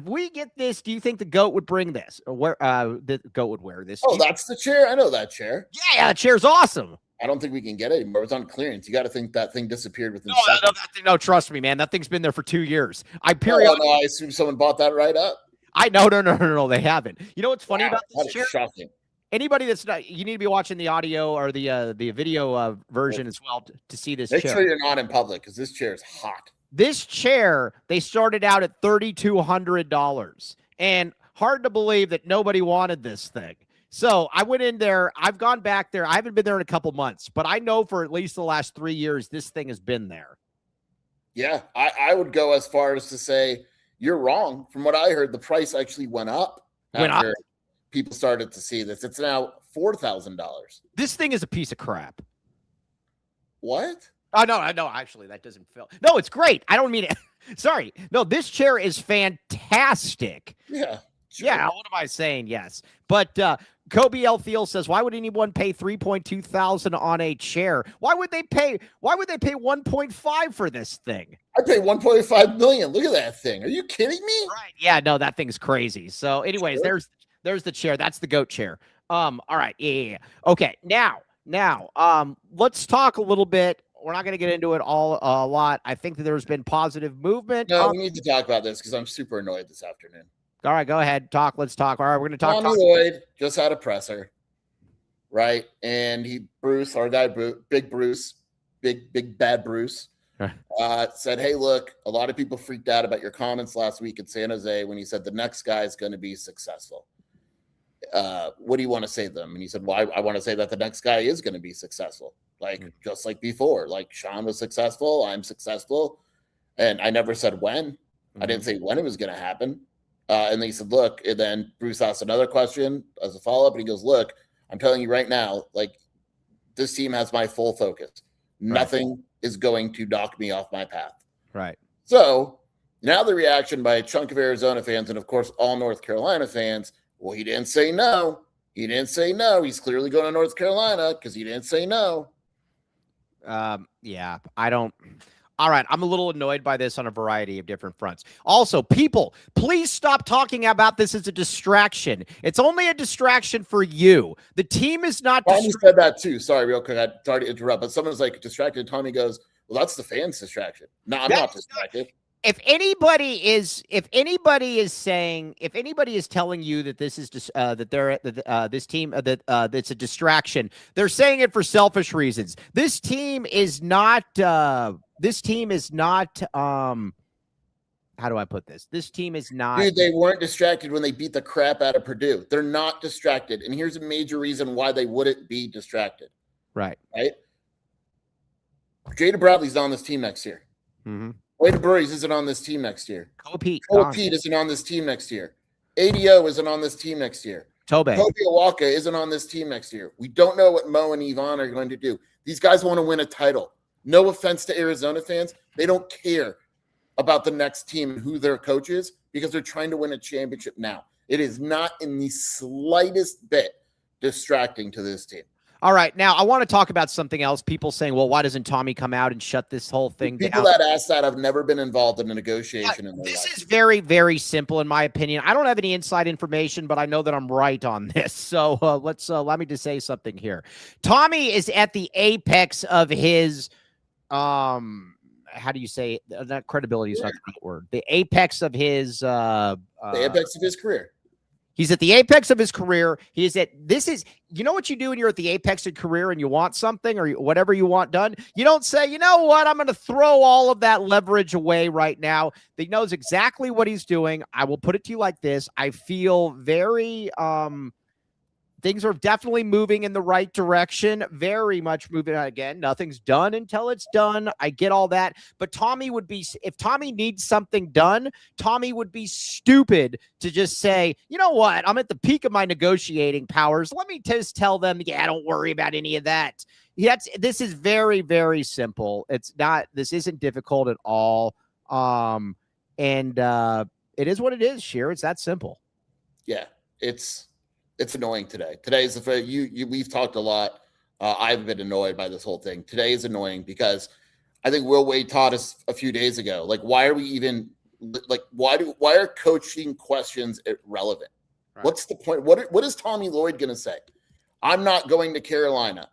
A: we get this, do you think the goat would bring this? Or where the goat would wear this?
C: Oh, that's the chair. I know that chair.
A: Yeah, that chair's awesome.
C: I don't think we can get it anymore. It's on clearance. You got to think that thing disappeared within
A: seconds. No, trust me, man. That thing's been there for 2 years. I
C: assume someone bought that right up.
A: No, they haven't. You know what's funny about this chair?
C: Shocking.
A: Anybody that's not, you need to be watching the audio or the video version as well to see this chair.
C: Make sure you're not in public because this chair is hot.
A: This chair, they started out at $3,200, and hard to believe that nobody wanted this thing. So I went in there. I've gone back there. I haven't been there in a couple months, but I know for at least the last 3 years, this thing has been there.
C: Yeah, I would go as far as to say you're wrong. From what I heard, the price actually went up. People started to see this. It's now $4,000.
A: This thing is a piece of crap.
C: What?
A: Oh, no, actually, that doesn't feel. No, it's great. I don't mean it. Sorry. No, this chair is fantastic.
C: Yeah.
A: Sure. Yeah, what am I saying? Yes. But Kobe L. Thiel says, why would anyone pay $3.2 thousand on a chair? Why would they pay 1.5 for this thing?
C: I pay $1.5 million. Look at that thing. Are you kidding me?
A: Right. Yeah, no, that thing's crazy. So anyways, there's the chair. That's the goat chair. All right. Yeah. Okay. Now, let's talk a little bit. We're not going to get into it a lot. I think that there's been positive movement.
C: No, we need to talk about this because I'm super annoyed this afternoon.
A: All right, go ahead. Let's talk. All right, we're going to talk.
C: Lloyd just had a presser, right? And our guy, Big Bad Bruce, said, hey, look, a lot of people freaked out about your comments last week in San Jose when you said the next guy is going to be successful. What do you want to say to them? And he said, well, I want to say that the next guy is going to be successful. Just like before, like Sean was successful. I'm successful. And I never said when. I didn't say when it was going to happen. And then he said, look, and then Bruce asked another question as a follow-up. And he goes, look, I'm telling you right now, this team has my full focus. Nothing is going to knock me off my path.
A: Right.
C: So now the reaction by a chunk of Arizona fans and, of course, all North Carolina fans, well, he didn't say no. He didn't say no. He's clearly going to North Carolina because he didn't say no.
A: Yeah, I don't. All right, I'm a little annoyed by this on a variety of different fronts. Also, people, please stop talking about this as a distraction. It's only a distraction for you. The team is not.
C: Tommy said that too. Sorry, real quick. I started to interrupt, but someone's like distracted. Tommy goes, "Well, that's the fans' distraction." No, I'm not distracted.
A: If anybody is telling you that this is this team that's a distraction, they're saying it for selfish reasons. This team is not. How do I put this? This team is not.
C: Dude, they weren't distracted when they beat the crap out of Purdue. They're not distracted, and here's a major reason why they wouldn't be distracted.
A: Right.
C: Jaden Bradley's on this team next year.
A: Mm-hmm.
C: Lloyd isn't on this team next year.
A: Cole Pete
C: isn't on this team next year. ADO isn't on this team next year.
A: Toby
C: Awaka isn't on this team next year. We don't know what Mo and Yvonne are going to do. These guys want to win a title. No offense to Arizona fans. They don't care about the next team and who their coach is because they're trying to win a championship now. It is not in the slightest bit distracting to this team.
A: All right. Now, I want to talk about something else. People saying, well, why doesn't Tommy come out and shut this whole thing down?
C: People that ask that have never been involved in a negotiation in their life.
A: This is very, very simple, in my opinion. I don't have any inside information, but I know that I'm right on this. So allow me to say something here. Tommy is at the apex of his, how do you say it? That credibility is not the right word. The apex of his,
C: the apex of his career.
A: He's at the apex of his career. He is at you know what you do when you're at the apex of career and you want something or whatever you want done? You don't say, you know what? I'm going to throw all of that leverage away right now. He knows exactly what he's doing. I will put it to you like this. I feel very, things are definitely moving in the right direction. Very much moving. Again, nothing's done until it's done. I get all that. But if Tommy needs something done, Tommy would be stupid to just say, you know what? I'm at the peak of my negotiating powers. Let me just tell them, yeah, don't worry about any of that. This is very, very simple. This isn't difficult at all. And it is what it is, Sheer. It's that simple.
C: Yeah, it's annoying today. Today is we've talked a lot. I've been annoyed by this whole thing. Today is annoying because I think Will Wade taught us a few days ago. Like, why are we even why are coaching questions irrelevant? Right. What's the point? What is Tommy Lloyd going to say? I'm not going to Carolina,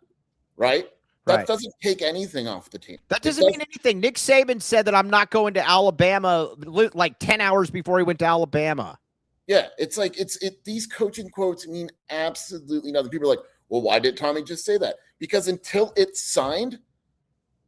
C: right? That doesn't take anything off the team.
A: That doesn't mean anything. Nick Saban said that I'm not going to Alabama like 10 hours before he went to Alabama.
C: Yeah, it's like these coaching quotes mean absolutely nothing. People are like, well, why did Tommy just say that? Because until it's signed,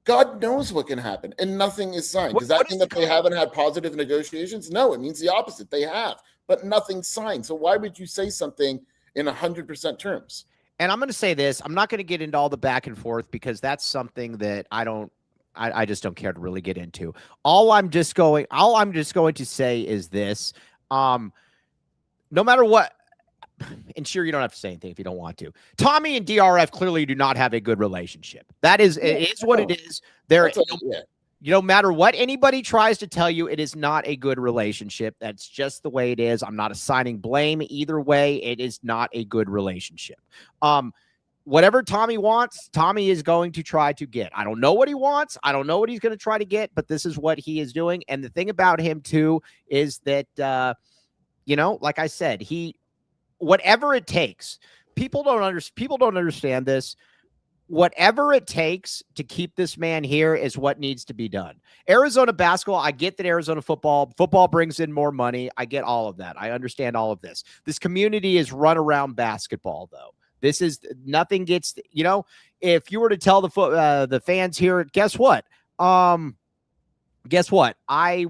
C: God knows what can happen, and nothing is signed. Does that mean that they haven't had positive negotiations? No, it means the opposite. They have, but nothing's signed. So why would you say something in 100% terms?
A: And I'm going to say this. I'm not going to get into all the back and forth because that's something that I just don't care to really get into. All I'm just going to say is this. No matter what, and sure, you don't have to say anything if you don't want to. Tommy and DRF clearly do not have a good relationship. It is what it is. No matter what anybody tries to tell you, it is not a good relationship. That's just the way it is. I'm not assigning blame either way. It is not a good relationship. Whatever Tommy wants, Tommy is going to try to get. I don't know what he wants. I don't know what he's going to try to get, but this is what he is doing. And the thing about him too is that, like I said, whatever it takes, people don't understand this. Whatever it takes to keep this man here is what needs to be done. Arizona basketball, I get that Arizona football brings in more money. I get all of that. I understand all of this. This community is run around basketball, though. This is nothing gets, if you were to tell the fans here, guess what? I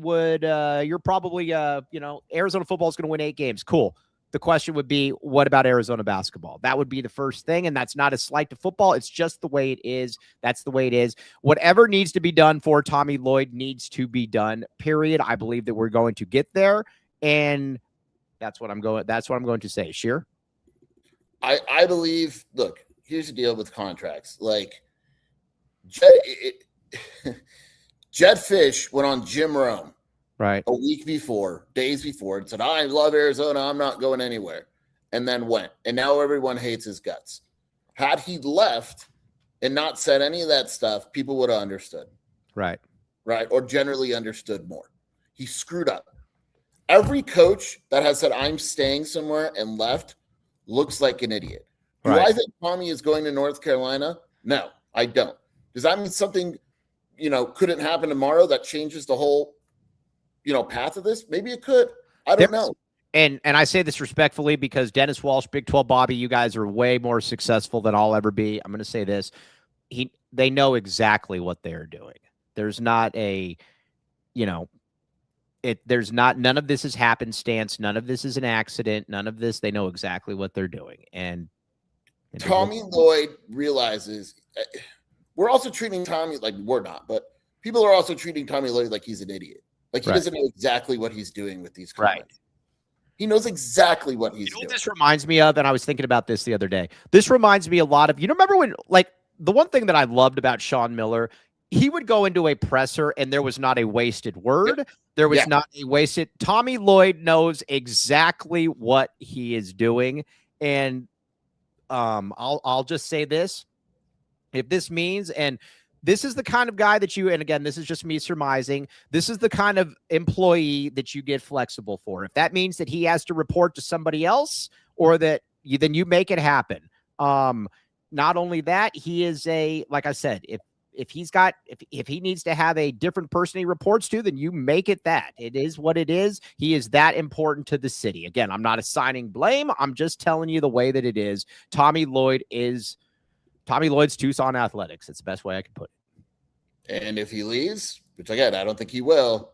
A: would, you're probably, Arizona football is going to win 8 games. Cool. The question would be, what about Arizona basketball? That would be the first thing. And that's not a slight to football. It's just the way it is. That's the way it is. Whatever needs to be done for Tommy Lloyd needs to be done, period. I believe that we're going to get there. And that's what I'm going to say. Sheer?
C: I believe, look, here's the deal with contracts. Like, Jed Fish went on Jim Rome a week before, days before, and said, I love Arizona. I'm not going anywhere. And then went. And now everyone hates his guts. Had he left and not said any of that stuff, people would have understood.
A: Right.
C: Or generally understood more. He screwed up. Every coach that has said, I'm staying somewhere and left looks like an idiot. Do I think Tommy is going to North Carolina? No, I don't. Does that mean something, couldn't happen tomorrow that changes the whole, path of this? Maybe it could. I don't know.
A: And I say this respectfully because Dennis Walsh, Big 12 Bobby, you guys are way more successful than I'll ever be. I'm going to say this. They know exactly what they're doing. There's not a, none of this is happenstance. None of this is an accident. None of this. They know exactly what they're doing. And
C: Tommy Lloyd realizes we're also treating Tommy like we're not, but people are also treating Tommy Lloyd like he's an idiot. Like he doesn't know exactly what he's doing with these comments. Right. He knows exactly what he's doing. What
A: this reminds me of, and I was thinking about this the other day. This reminds me a lot of, remember when, the one thing that I loved about Sean Miller, he would go into a presser and there was not a wasted word. Yeah. There was not a wasted. Tommy Lloyd knows exactly what he is doing. And I'll just say this. If this means, and this is the kind of guy that and again, this is just me surmising, this is the kind of employee that you get flexible for. If that means that he has to report to somebody else or that then you make it happen. Not only that, he is like I said, if he needs to have a different person he reports to, then you make it that. It is what it is. He is that important to the city. Again, I'm not assigning blame. I'm just telling you the way that it is. Tommy Lloyd's Tucson Athletics. It's the best way I can put
C: it. And if he leaves, which again, I don't think he will,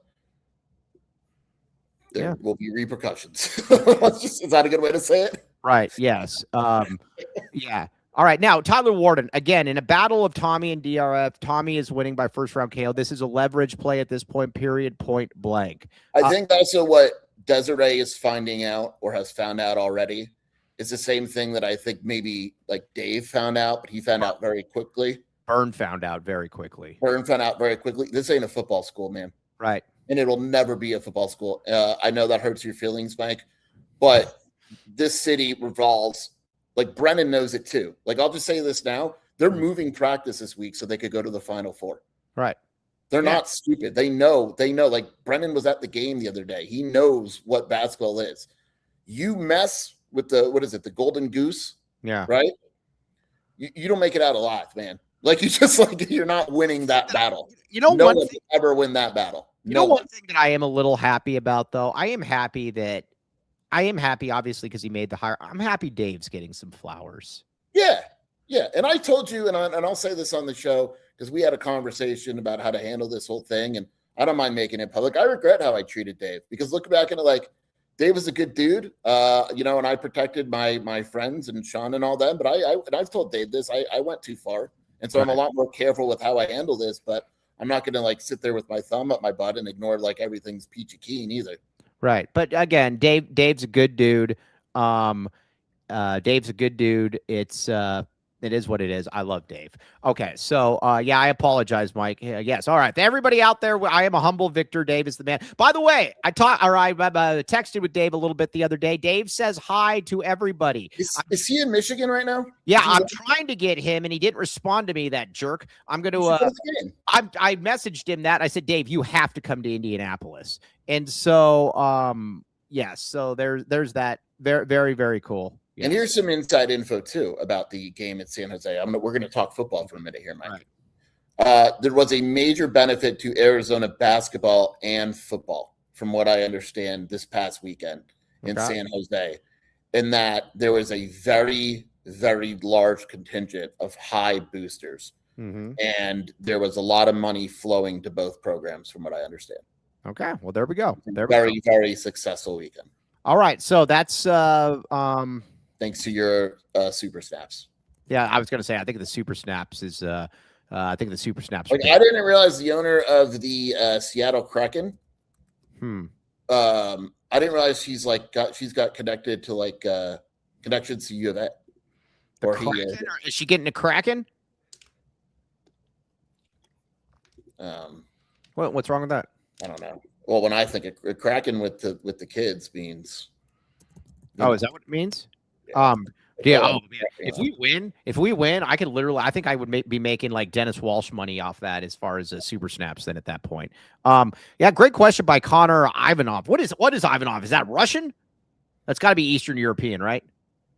C: there will be repercussions. Is that a good way to say it?
A: Right. Yes. Yeah. All right. Now, Tyler Warden, again, in a battle of Tommy and DRF, Tommy is winning by first round KO. This is a leverage play at this point, period, point blank.
C: I think also what Desiree is finding out or has found out already is the same thing that I think maybe like Dave found out, but he found out very quickly.
A: Byrne found out very quickly.
C: This ain't a football school, man.
A: Right.
C: And it will never be a football school. I know that hurts your feelings, Mike, but this city revolves. Like Brennan knows it too. Like I'll just say this now. They're moving practice this week so they could go to the Final Four.
A: Right.
C: They're not stupid. They know. Like Brennan was at the game the other day. He knows what basketball is. You mess with the Golden Goose.
A: Yeah.
C: Right. You don't make it out alive, man. Like you're not winning that battle.
A: No one will
C: ever win that battle.
A: One thing that I am a little happy about though, I am happy obviously because he made the hire. I'm happy Dave's getting some flowers.
C: Yeah. And I told you, and I'll say this on the show because we had a conversation about how to handle this whole thing, and I don't mind making it public. I regret how I treated Dave because looking back at it, Dave was a good dude, and I protected my friends and Sean and all that. But I've told Dave this. I went too far, and so I'm a lot more careful with how I handle this. But I'm not going to sit there with my thumb up my butt and ignore everything's peachy keen either.
A: Right. But again, Dave's a good dude. Dave's a good dude. It is what it is. I love Dave. Okay. So, I apologize, Mike. Yes. All right. Everybody out there, I am a humble victor. Dave is the man. By the way, I texted with Dave a little bit the other day. Dave says hi to everybody.
C: Is he in Michigan right now?
A: Yeah. I'm trying to get him and he didn't respond to me, that jerk. I'm going to, I messaged him that. I said, Dave, you have to come to Indianapolis. And so, so there's that. Very, very, very cool. Yes.
C: And here's some inside info too about the game at San Jose. We're going to talk football for a minute here, Mike. Right. There was a major benefit to Arizona basketball and football, from what I understand, this past weekend in San Jose, in that there was a very, very large contingent of high boosters, and there was a lot of money flowing to both programs, from what I understand.
A: Okay, well there we go.
C: Very, very successful weekend.
A: All right, so that's
C: thanks to your super snaps.
A: Yeah, I was going to say, I think the super snaps is, I think the super snaps.
C: I didn't realize the owner of the Seattle Kraken. I didn't realize she's got connected to connections to U of A.
A: The Kraken? Is she getting a Kraken? What's wrong with that?
C: I don't know. Well, when I think a Kraken with the kids means.
A: Is that what it means?
C: Yeah.
A: Yeah. If we win, I could literally. I think I would be making like Dennis Walsh money off that as far as super snaps. Then at that point, yeah, great question by Connor Ivanov. What is Ivanov? Is that Russian? That's got to be Eastern European, right?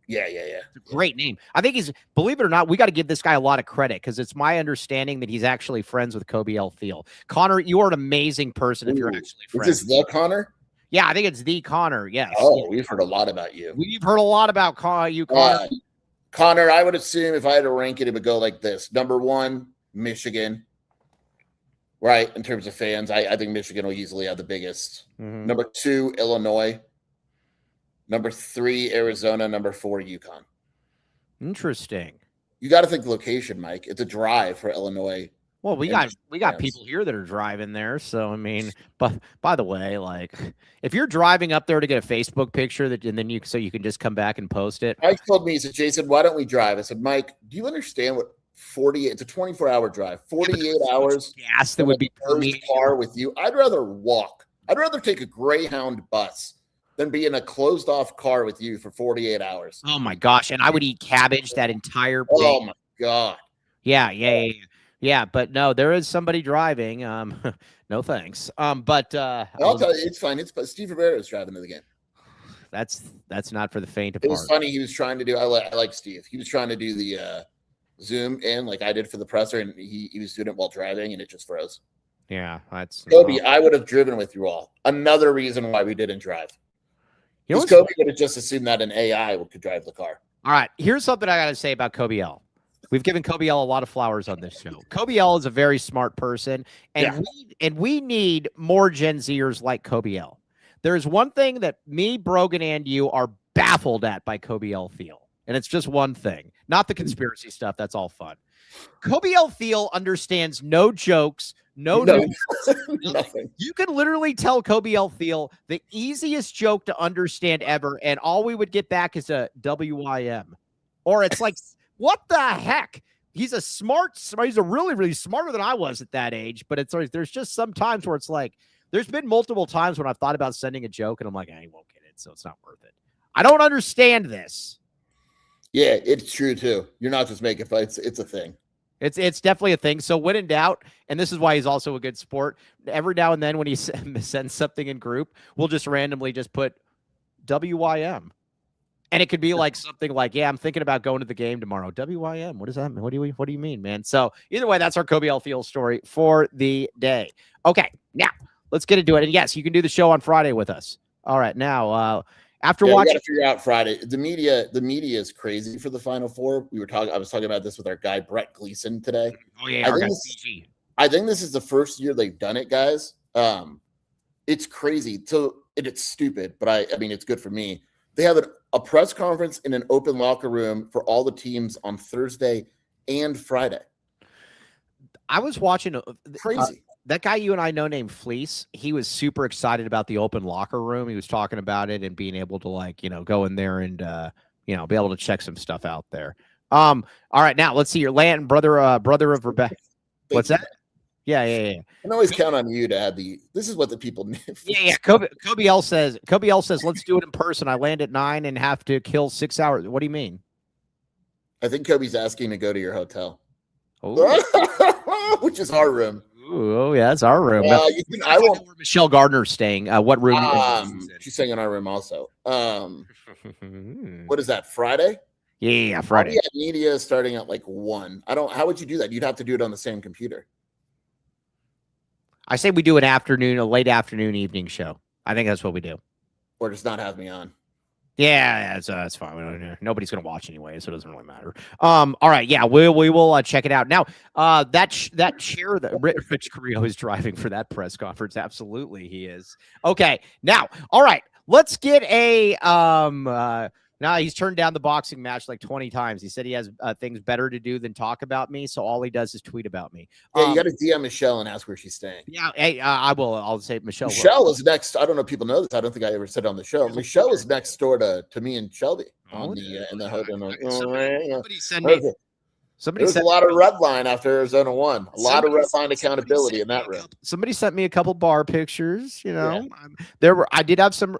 C: Yeah.
A: It's a great name. I think he's. Believe it or not, we got to give this guy a lot of credit because it's my understanding that he's actually friends with Kobe L. Thiel. Connor, you are an amazing person if you're actually friends.
C: Is this the Connor?
A: Yeah, I think it's the Connor. Yes.
C: Oh, we've heard a lot about you.
A: We've heard a lot about you, Connor.
C: Connor, I would assume if I had to rank it would go like this. Number 1, Michigan. Right, in terms of fans, I think Michigan will easily have the biggest.
A: Mm-hmm.
C: Number 2, Illinois. Number 3, Arizona. Number 4, UConn.
A: Interesting.
C: You got to think location, Mike. It's a drive for Illinois.
A: Well, we got people here that are driving there. So I mean, but by the way, like if you're driving up there to get a Facebook picture and then you can just come back and post it.
C: Mike told me, he said, Jason, why don't we drive? I said, Mike, do you understand what 48? It's a 24-hour drive. 48 hours.
A: Gas that would be
C: per car with you. I'd rather walk. I'd rather take a Greyhound bus than be in a closed-off car with you for 48 hours.
A: Oh my gosh! And I would eat cabbage that entire day.
C: Oh my god.
A: Yeah, but no, there is somebody driving. No thanks. But
C: I'll tell you, it's fine. It's Steve Rivera is driving to the game.
A: That's not for the faint of
C: heart. It
A: heart.
C: was funny. He was trying to do. I like Steve. He was trying to do the Zoom in like I did for the presser, and he was doing it while driving, and it just froze.
A: Yeah, that's
C: Kobe. I would have driven with you all. Another reason why we didn't drive. Because Kobe would have just assumed that an AI could drive the car.
A: All right, here's something I got to say about Kobe L. We've given Kobe L a lot of flowers on this show. Kobe L is a very smart person, and we need more Gen Zers like Kobe L. There's one thing that me, Brogan, and you are baffled at by Kobe L. Thiel, and it's just one thing, not the conspiracy stuff. That's all fun. Kobe L. Thiel understands no jokes, nothing. You could literally tell Kobe L. Thiel the easiest joke to understand ever, and all we would get back is a WIM, or it's like. What the heck? He's a he's a really, really smarter than I was at that age. But there's just some times where it's like, there's been multiple times when I've thought about sending a joke and I'm like, I won't get it. So it's not worth it. I don't understand this.
C: Yeah, it's true too. You're not just making fun. It's a thing.
A: It's definitely a thing. So when in doubt, and this is why he's also a good sport. Every now and then when he sends something in group, we'll just randomly just put WIM. And it could be like something like, yeah, I'm thinking about going to the game tomorrow. WIM. What does that mean? What do you mean, man? So either way, that's our Kobe L. Thiel story for the day. Okay, now let's get into it. And yes, you can do the show on Friday with us. All right, now after watching,
C: we got to figure out Friday. The media is crazy for the Final Four. I was talking about this with our guy Brett Gleason today.
A: Oh yeah,
C: I think this is the first year they've done it, guys. It's crazy. So it's stupid, but I mean it's good for me. They have a press conference in an open locker room for all the teams on Thursday and Friday.
A: I was watching
C: crazy.
A: That guy you and I know named Fleece. He was super excited about the open locker room. He was talking about it and being able to go in there and be able to check some stuff out there. All right, now let's see your land brother of Rebecca. What's that? Yeah. I
C: can always count on you to add this is what the people need.
A: Yeah. Kobe L says, let's do it in person. I land at 9 and have to kill 6 hours. What do you mean?
C: I think Kobe's asking to go to your hotel. Which is our room.
A: Oh, yeah, it's our room.
C: I won't.
A: Where Michelle Gardner's staying. What room?
C: She's staying in our room also. What is that, Friday?
A: Yeah, Friday.
C: Media starting at like 1. How would you do that? You'd have to do it on the same computer.
A: I say we do a late afternoon evening show. I think that's what we do.
C: Or just not have me on.
A: Yeah, that's fine. Nobody's going to watch anyway, so it doesn't really matter. All right, yeah, we will check it out. Now, that chair that Rich Carrillo is driving for that press conference, absolutely he is. Okay, now, all right, let's get a now he's turned down the boxing match like 20 times. He said he has things better to do than talk about me, so all he does is tweet about me.
C: Yeah, you got to DM Michelle and ask where she's staying.
A: Yeah, hey, I will. I'll say Michelle.
C: Michelle is next. I don't know if people know this. I don't think I ever said it on the show. Michelle is next door to me and Shelby. on the in the hood.
A: Somebody send me.
C: There was a lot of red line after Arizona won. A lot of red line accountability in that room.
A: Somebody sent me a couple bar pictures. You know, I did have some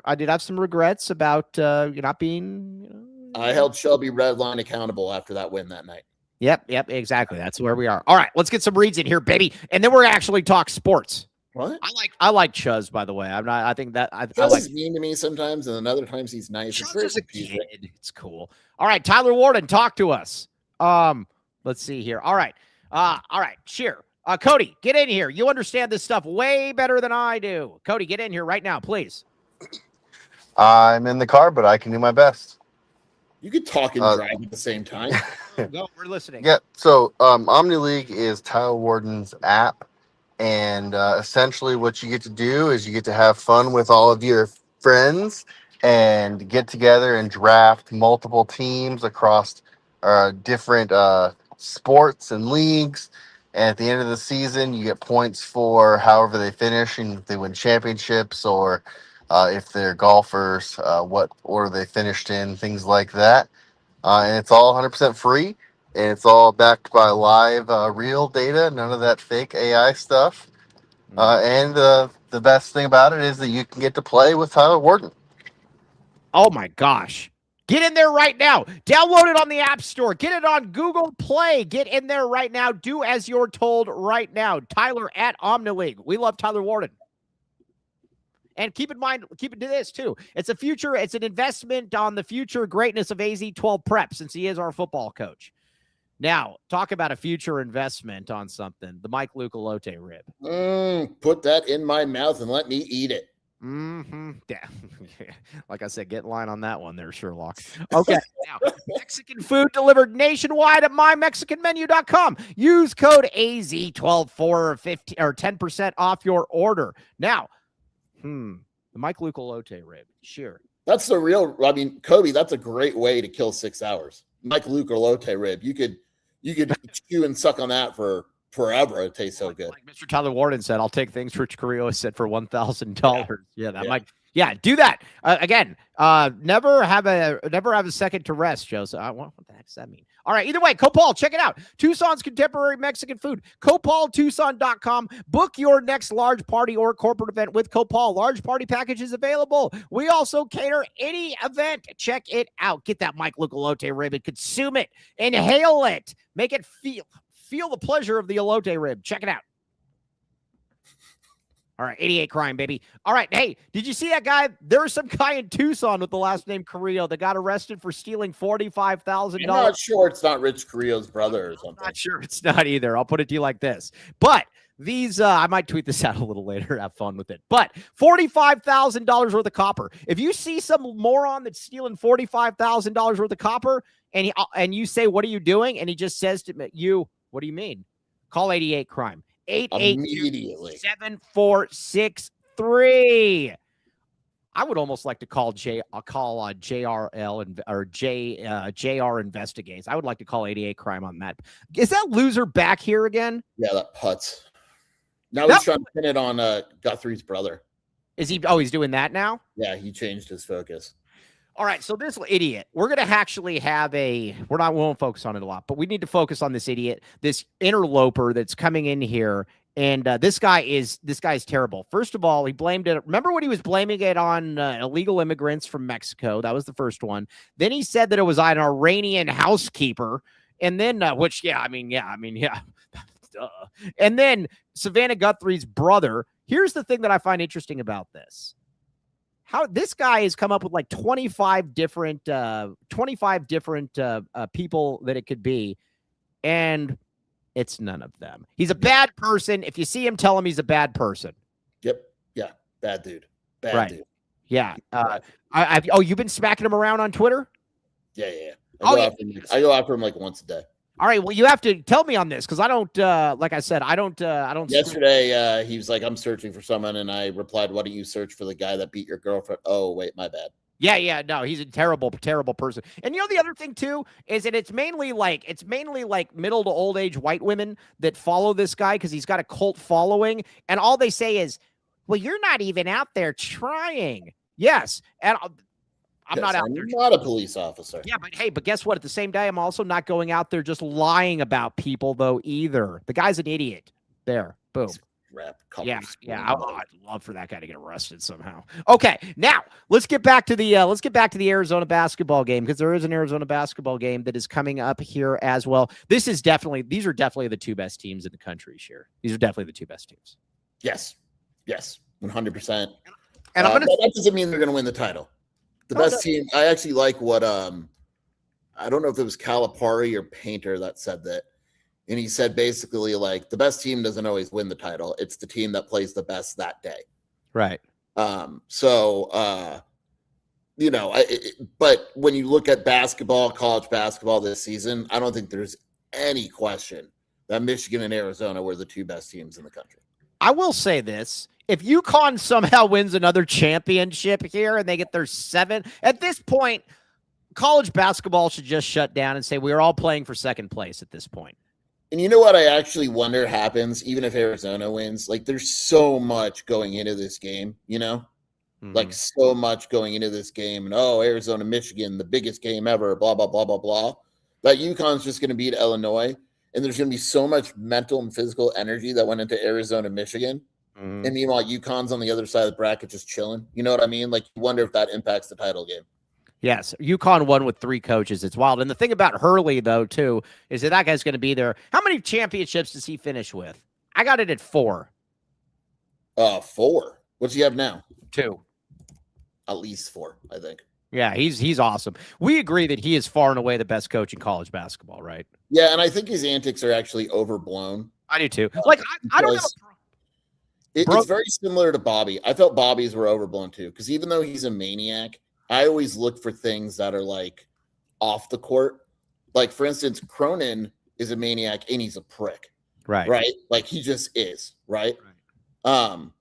A: regrets about not being.
C: I held Shelby red line accountable after that win that night.
A: Yep, exactly. That's where we are. All right, let's get some reads in here, baby, and then we're gonna actually talk sports.
C: What?
A: I like Chuz, by the way. I'm not. I think that
C: Chuz is mean to me sometimes, and then other times he's nice.
A: Chuz is a kid. It's cool. All right, Tyler Warden, talk to us. Let's see here. All right. Cheer. Cody, get in here. You understand this stuff way better than I do. Cody, get in here right now, please.
D: I'm in the car, but I can do my best.
C: You could talk and drive at the same time.
A: Go, we're listening.
D: Yeah. So, OmniLeague is Tyler Warden's app, and essentially, what you get to do is you get to have fun with all of your friends and get together and draft multiple teams across different sports and leagues. And at the end of the season, you get points for however they finish, and if they win championships or if they're golfers, what order they finished in, things like that. And it's all 100% free, and it's all backed by live real data, none of that fake AI stuff. And the best thing about it is that you can get to play with Tyler Warden.
A: Oh, my gosh. Get in there right now. Download it on the App Store. Get it on Google Play. Get in there right now. Do as you're told right now. Tyler at OmniLeague. We love Tyler Warden. And keep in mind, keep it to this too. It's an investment on the future greatness of AZ12 Prep, since he is our football coach. Now, talk about a future investment on something. The Mike Lucalote rib.
C: Put that in my mouth and let me eat it.
A: Yeah. Like I said, get in line on that one there, Sherlock. Okay. Now, Mexican food delivered nationwide at mymexicanmenu.com. Use code AZ12 for 10% off your order. Now, the Mike Lucalote rib. Sure.
C: That's the real, Kobe, that's a great way to kill 6 hours. Mike Lucalote rib. You could chew and suck on that for forever. It tastes so good.
A: Like Mr. Tyler Warden said, I'll take things Rich Carrillo said for $1,000. Yeah, that might. Yeah, do that again. Never have a second to rest, Joseph. What the heck does that mean? All right. Either way, Copal, check it out. Tucson's contemporary Mexican food. CopalTucson.com. Book your next large party or corporate event with Copal. Large party packages available. We also cater any event. Check it out. Get that Mike Lucalote rib and consume it. Inhale it. Make it feel the pleasure of the elote rib. Check it out. All right, 88 crime, baby. All right, hey, did you see that guy? There was some guy in Tucson with the last name Carrillo that got arrested for stealing $45,000.
C: I'm not sure it's not Rich Carrillo's brother or something.
A: I'm not sure it's not either. I'll put it to you like this. But these, I might tweet this out a little later. Have fun with it. But $45,000 worth of copper. If you see some moron that's stealing $45,000 worth of copper, and you say, "What are you doing?" and he just says to you, "What do you mean?" Call 88 crime. 882-7463. I would almost like to call JRL or JR Investigates. I would like to call 88 crime on that. Is that loser back here again?
C: Yeah, that putz. Now he's trying to pin it on Guthrie's brother.
A: Is he? Oh, he's doing that now?
C: Yeah, he changed his focus.
A: All right, so this idiot, we're going to actually have we won't focus on it a lot, but we need to focus on this idiot, this interloper that's coming in here. And this guy is terrible. First of all, he blamed it. Remember when he was blaming it on illegal immigrants from Mexico? That was the first one. Then he said that it was an Iranian housekeeper. And then, Duh. And then Savannah Guthrie's brother. Here's the thing that I find interesting about this. How this guy has come up with like 25 different people that it could be. And it's none of them. He's a bad person. If you see him, tell him he's a bad person.
C: Yep. Yeah. Bad dude. Bad dude.
A: Yeah. You've been smacking him around on Twitter?
C: Yeah. I go after him like once a day.
A: All right. Well, you have to tell me on this because I don't, like I said, I don't.
C: Yesterday, he was like, I'm searching for someone. And I replied, why don't you search for the guy that beat your girlfriend? Oh, wait, my bad.
A: Yeah. No, he's a terrible, terrible person. And you know, the other thing too, is that it's mainly like middle to old age white women that follow this guy because he's got a cult following. And all they say is, well, you're not even out there trying. Yes. And I'm not out there.
C: I'm not a police officer.
A: Yeah, but guess what? At the same day, I'm also not going out there just lying about people, though, either. The guy's an idiot. There. Boom. Yeah. I'd love for that guy to get arrested somehow. Okay, now let's get back to the Arizona basketball game, because there is an Arizona basketball game that is coming up here as well. These are definitely the two best teams in the country. Sure, these are definitely the two best teams.
C: Yes, 100%.
A: And
C: that doesn't mean they're going to win the title. The best team. I actually like what I don't know if it was Calipari or Painter that said that. And he said basically, like, the best team doesn't always win the title. It's the team that plays the best that day.
A: Right.
C: But when you look at college basketball this season, I don't think there's any question that Michigan and Arizona were the two best teams in the country.
A: I will say this. If UConn somehow wins another championship here and they get their 7, at this point, college basketball should just shut down and say we're all playing for second place at this point.
C: And you know what I actually wonder happens even if Arizona wins? Like, there's so much going into this game, like so much going into this game. And, Arizona, Michigan, the biggest game ever, blah, blah, blah, blah, blah. That UConn's just going to beat Illinois. And there's going to be so much mental and physical energy that went into Arizona, Michigan. Mm-hmm. And meanwhile, UConn's on the other side of the bracket just chilling. You know what I mean? Like, you wonder if that impacts the title game.
A: Yes, UConn won with 3 coaches. It's wild. And the thing about Hurley, though, too, is that guy's going to be there. How many championships does he finish with? I got it at 4.
C: 4. What's he have now?
A: 2.
C: At least 4, I think.
A: Yeah, he's awesome. We agree that he is far and away the best coach in college basketball, right?
C: Yeah, and I think his antics are actually overblown.
A: I do, too. I don't know.
C: It's very similar to Bobby. I felt Bobby's were overblown, too, because even though he's a maniac, I always look for things that are like off the court. Like, for instance, Cronin is a maniac and he's a prick.
A: Right.
C: Right. Like, he just is. Right. The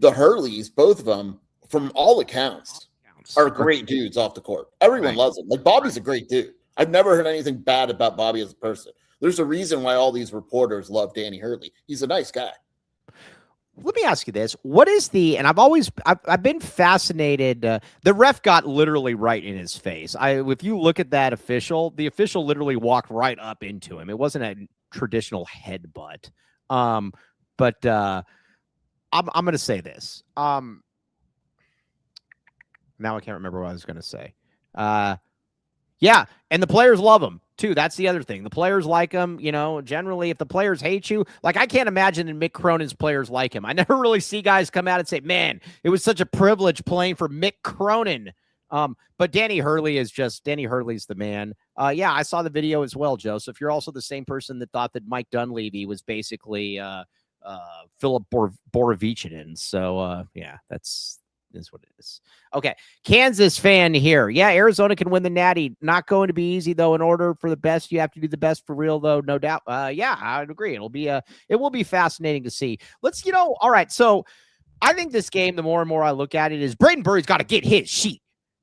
C: Hurleys, both of them, from all accounts, are great dudes off the court. Everyone loves him. Like, Bobby's a great dude. I've never heard anything bad about Bobby as a person. There's a reason why all these reporters love Danny Hurley. He's a nice guy.
A: Let me ask you this. What is and I've been fascinated. The ref got literally right in his face. If you look at that official, the official literally walked right up into him. It wasn't a traditional headbutt. But I'm going to say this. Now I can't remember what I was going to say. Yeah, and the players love him too. That's the other thing. The players like him. Generally, if the players hate you, like, I can't imagine that Mick Cronin's players like him. I never really see guys come out and say, "Man, it was such a privilege playing for Mick Cronin." But Danny Hurley's the man. Yeah, I saw the video as well, Joseph. You're also the same person that thought that Mike Dunleavy was basically Philip Borovichinin. So yeah, that's what it is. Okay, Kansas fan here. Yeah, Arizona can win the Natty. Not going to be easy, though. In order for the best, you have to do the best for real, though, no doubt. Yeah, I'd agree. It will be fascinating to see. Let's, all right. So I think this game, the more and more I look at it, is Braden Burry's got to get his sheet.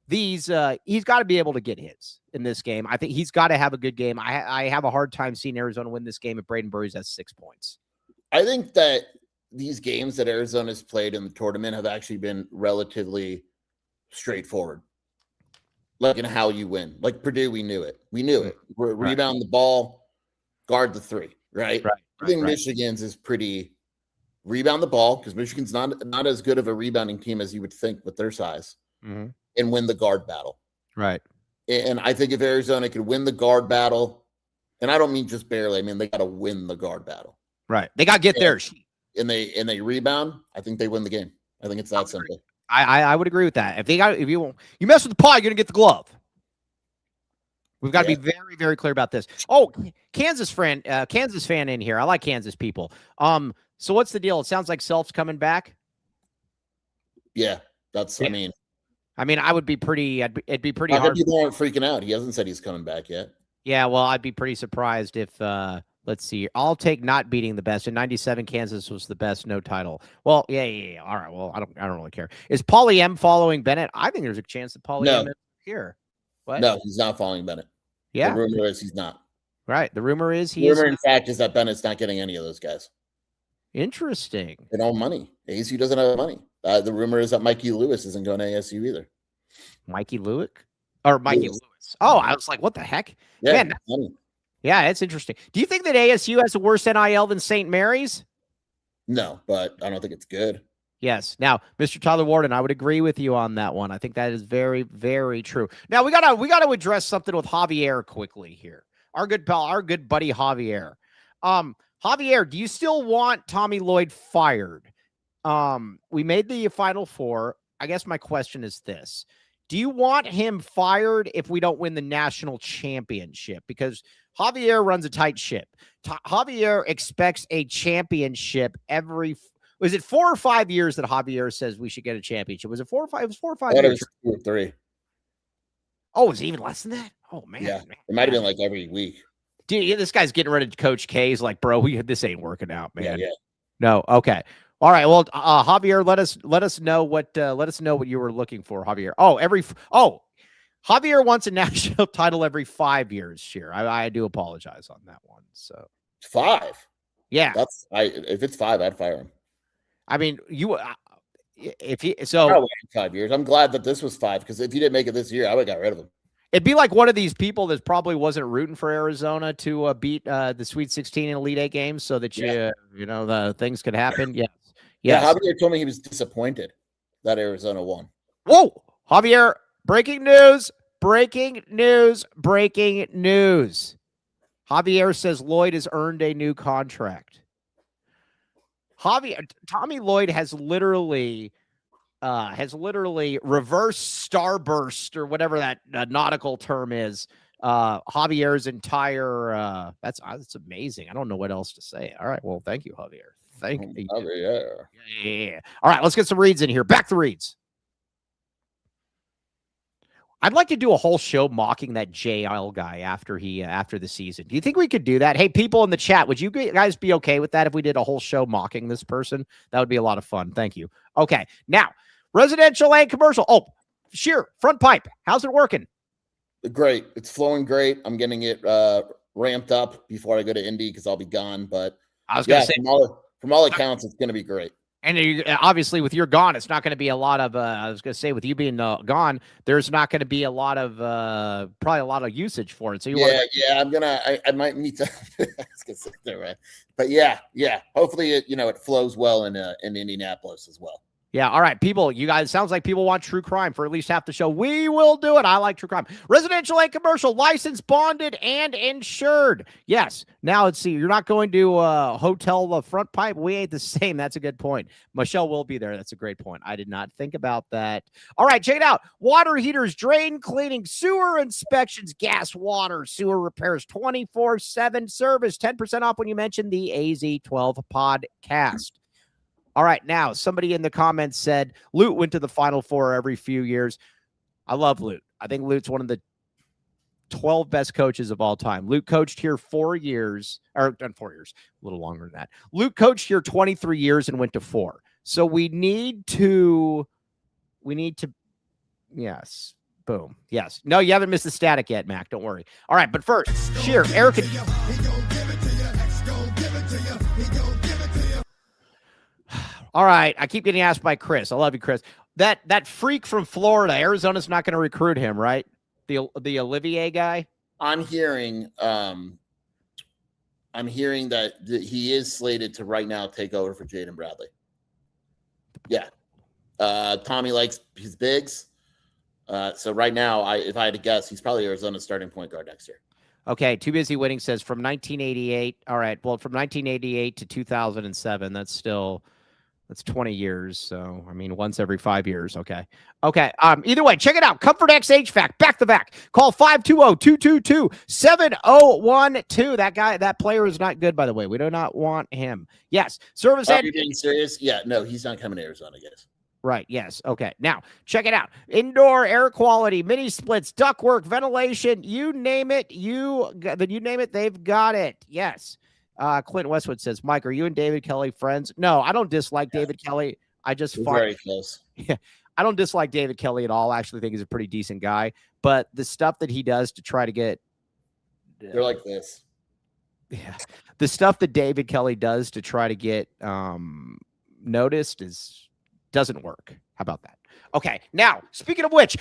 A: He's got to be able to get his in this game. I think he's got to have a good game. I have a hard time seeing Arizona win this game if Braden Burry's has 6 points.
C: I think that these games that Arizona's played in the tournament have actually been relatively straightforward. Like, in how you win. Like Purdue, we knew it. Rebound the ball, guard the 3, right? I think Michigan's is pretty rebound the ball, because Michigan's not as good of a rebounding team as you would think with their size, and win the guard battle.
A: Right.
C: And I think if Arizona could win the guard battle, and I don't mean just barely, I mean they got to win the guard battle.
A: Right. They got to get their sheet.
C: And they rebound, I think they win the game. I think it's that simple.
A: I would agree with that. If you mess with the pie, you're gonna get the glove. We've got to be very, very clear about this. Oh, Kansas fan in here. I like Kansas people. So what's the deal? It sounds like Self's coming back.
C: Yeah, that's. Yeah.
A: I mean, I would be pretty. It'd be pretty hard.
C: People aren't freaking out. He hasn't said he's coming back yet.
A: Yeah, well, I'd be pretty surprised if. Let's see. I'll take not beating the best. In '97, Kansas was the best. No title. Well, yeah. All right. Well, I don't really care. Is Paulie M following Bennett? I think there's a chance that Paulie M is here. What?
C: No, he's not following Bennett.
A: Yeah.
C: The rumor is he's not.
A: Right. The rumor is
C: in fact, is that Bennett's not getting any of those guys.
A: Interesting.
C: They don't have money. ASU doesn't have money. The rumor is that Mikey Lewis isn't going to ASU either.
A: Mikey Lewis? Or Mikey Lewis. Oh, I was like, what the heck?
C: Yeah,
A: Man,
C: money.
A: yeah, it's interesting. Do you think that ASU has a worse NIL than St. Mary's?
C: No, but I don't think it's good.
A: Yes. Now, Mr. Tyler Warden, I would agree with you on that one. I think that is very, very true. Now we gotta address something with Javier quickly here. Our good pal, our good buddy Javier. Javier, do you still want Tommy Lloyd fired? We made the Final Four. I guess my question is this. Do you want him fired if we don't win the national championship? Because Javier runs a tight ship. Javier expects a championship every. Was it 4 or 5 years that Javier says we should get a championship? Was it 4 or 5? It was 4 or 5 years.
C: It was 2 or 3.
A: Oh, was it even less than that? Oh man,
C: yeah, it might have been like every week.
A: Dude, this guy's getting rid of Coach K. He's like, bro, this ain't working out, man.
C: Yeah.
A: No, okay. All right. Well, Javier, let us know what you were looking for, Javier. Javier wants a national title every 5 years. Sheer. I do apologize on that one. So
C: 5.
A: Yeah.
C: If it's 5, I'd fire him.
A: I mean,
C: Probably 5 years. I'm glad that this was 5 because if you didn't make it this year, I would have got rid of him.
A: It'd be like one of these people that probably wasn't rooting for Arizona to beat the Sweet 16 and Elite 8 games so that the things could happen. Yes.
C: Yeah, Javier told me he was disappointed that Arizona won.
A: Whoa, Javier, breaking news. Javier says Lloyd has earned a new contract. Tommy Lloyd has literally reverse starburst or whatever that nautical term is. Javier's entire that's amazing. I don't know what else to say. All right, well, thank you, Javier. Thank you. Yeah. All right, let's get some reads in here. Back to reads. I'd like to do a whole show mocking that JL guy after the season. Do you think we could do that? Hey, people in the chat, would you guys be okay with that if we did a whole show mocking this person? That would be a lot of fun. Thank you. Okay, now residential and commercial. Oh, Sheer, front pipe. How's it working?
C: Great. It's flowing great. I'm getting it ramped up before I go to Indy because I'll be gone. But
A: I was going to say,
C: from all accounts, it's going to be great.
A: And obviously, with your gone, it's not going to be a lot of. I was going to say, with you being gone, there's not going to be a lot of probably a lot of usage for it. So
C: I might need to. I was going to say that, right? But yeah. Hopefully, it flows well in Indianapolis as well.
A: Yeah. All right, people, you guys, sounds like people want true crime for at least half the show. We will do it. I like true crime. Residential and commercial, licensed, bonded, and insured. Yes. Now let's see. You're not going to hotel the front pipe. We ain't the same. That's a good point. Michelle will be there. That's a great point. I did not think about that. All right, check it out. Water heaters, drain cleaning, sewer inspections, gas, water, sewer repairs, 24/7 service, 10% off when you mention the AZ12 podcast. All right, now somebody in the comments said Lute went to the Final Four every few years. I love Lute. I think Lute's one of the 12 best coaches of all time. Lute coached here 4 years, or 4 years, a little longer than that. Lute coached here 23 years and went to 4. So we need to, yes, boom, yes. No, you haven't missed the static yet, Mac. Don't worry. All right, but first, Sheer, Eric. All right, I keep getting asked by Chris. I love you, Chris. That freak from Florida, Arizona's not going to recruit him, right? The Olivier guy.
C: I'm hearing that he is slated to right now take over for Jaden Bradley. Yeah, Tommy likes his bigs, so right now, if I had to guess, he's probably Arizona's starting point guard next year.
A: Okay, Too Busy Winning says from 1988. All right, well, from 1988 to 2007, that's 20 years. So, I mean, once every 5 years. Okay. Either way, check it out. Comfort X HVAC, back to back. Call 520-222-7012. That player is not good, by the way. We do not want him. Yes. Service.
C: Are you being serious? Yeah. No, he's not coming to Arizona, I guess.
A: Right. Yes. Okay. Now, check it out. Indoor air quality, mini splits, ductwork, ventilation, you name it. They've got it. Yes. Clint Westwood says, Mike, are you and David Kelly friends? No, I don't dislike David Kelly. I just find
C: very close.
A: Yeah, I don't dislike David Kelly at all. I actually think he's a pretty decent guy. But the stuff that he does to try to get
C: they're like this.
A: Yeah. The stuff that David Kelly does to try to get noticed doesn't work. How about that? Okay. Now, speaking of which,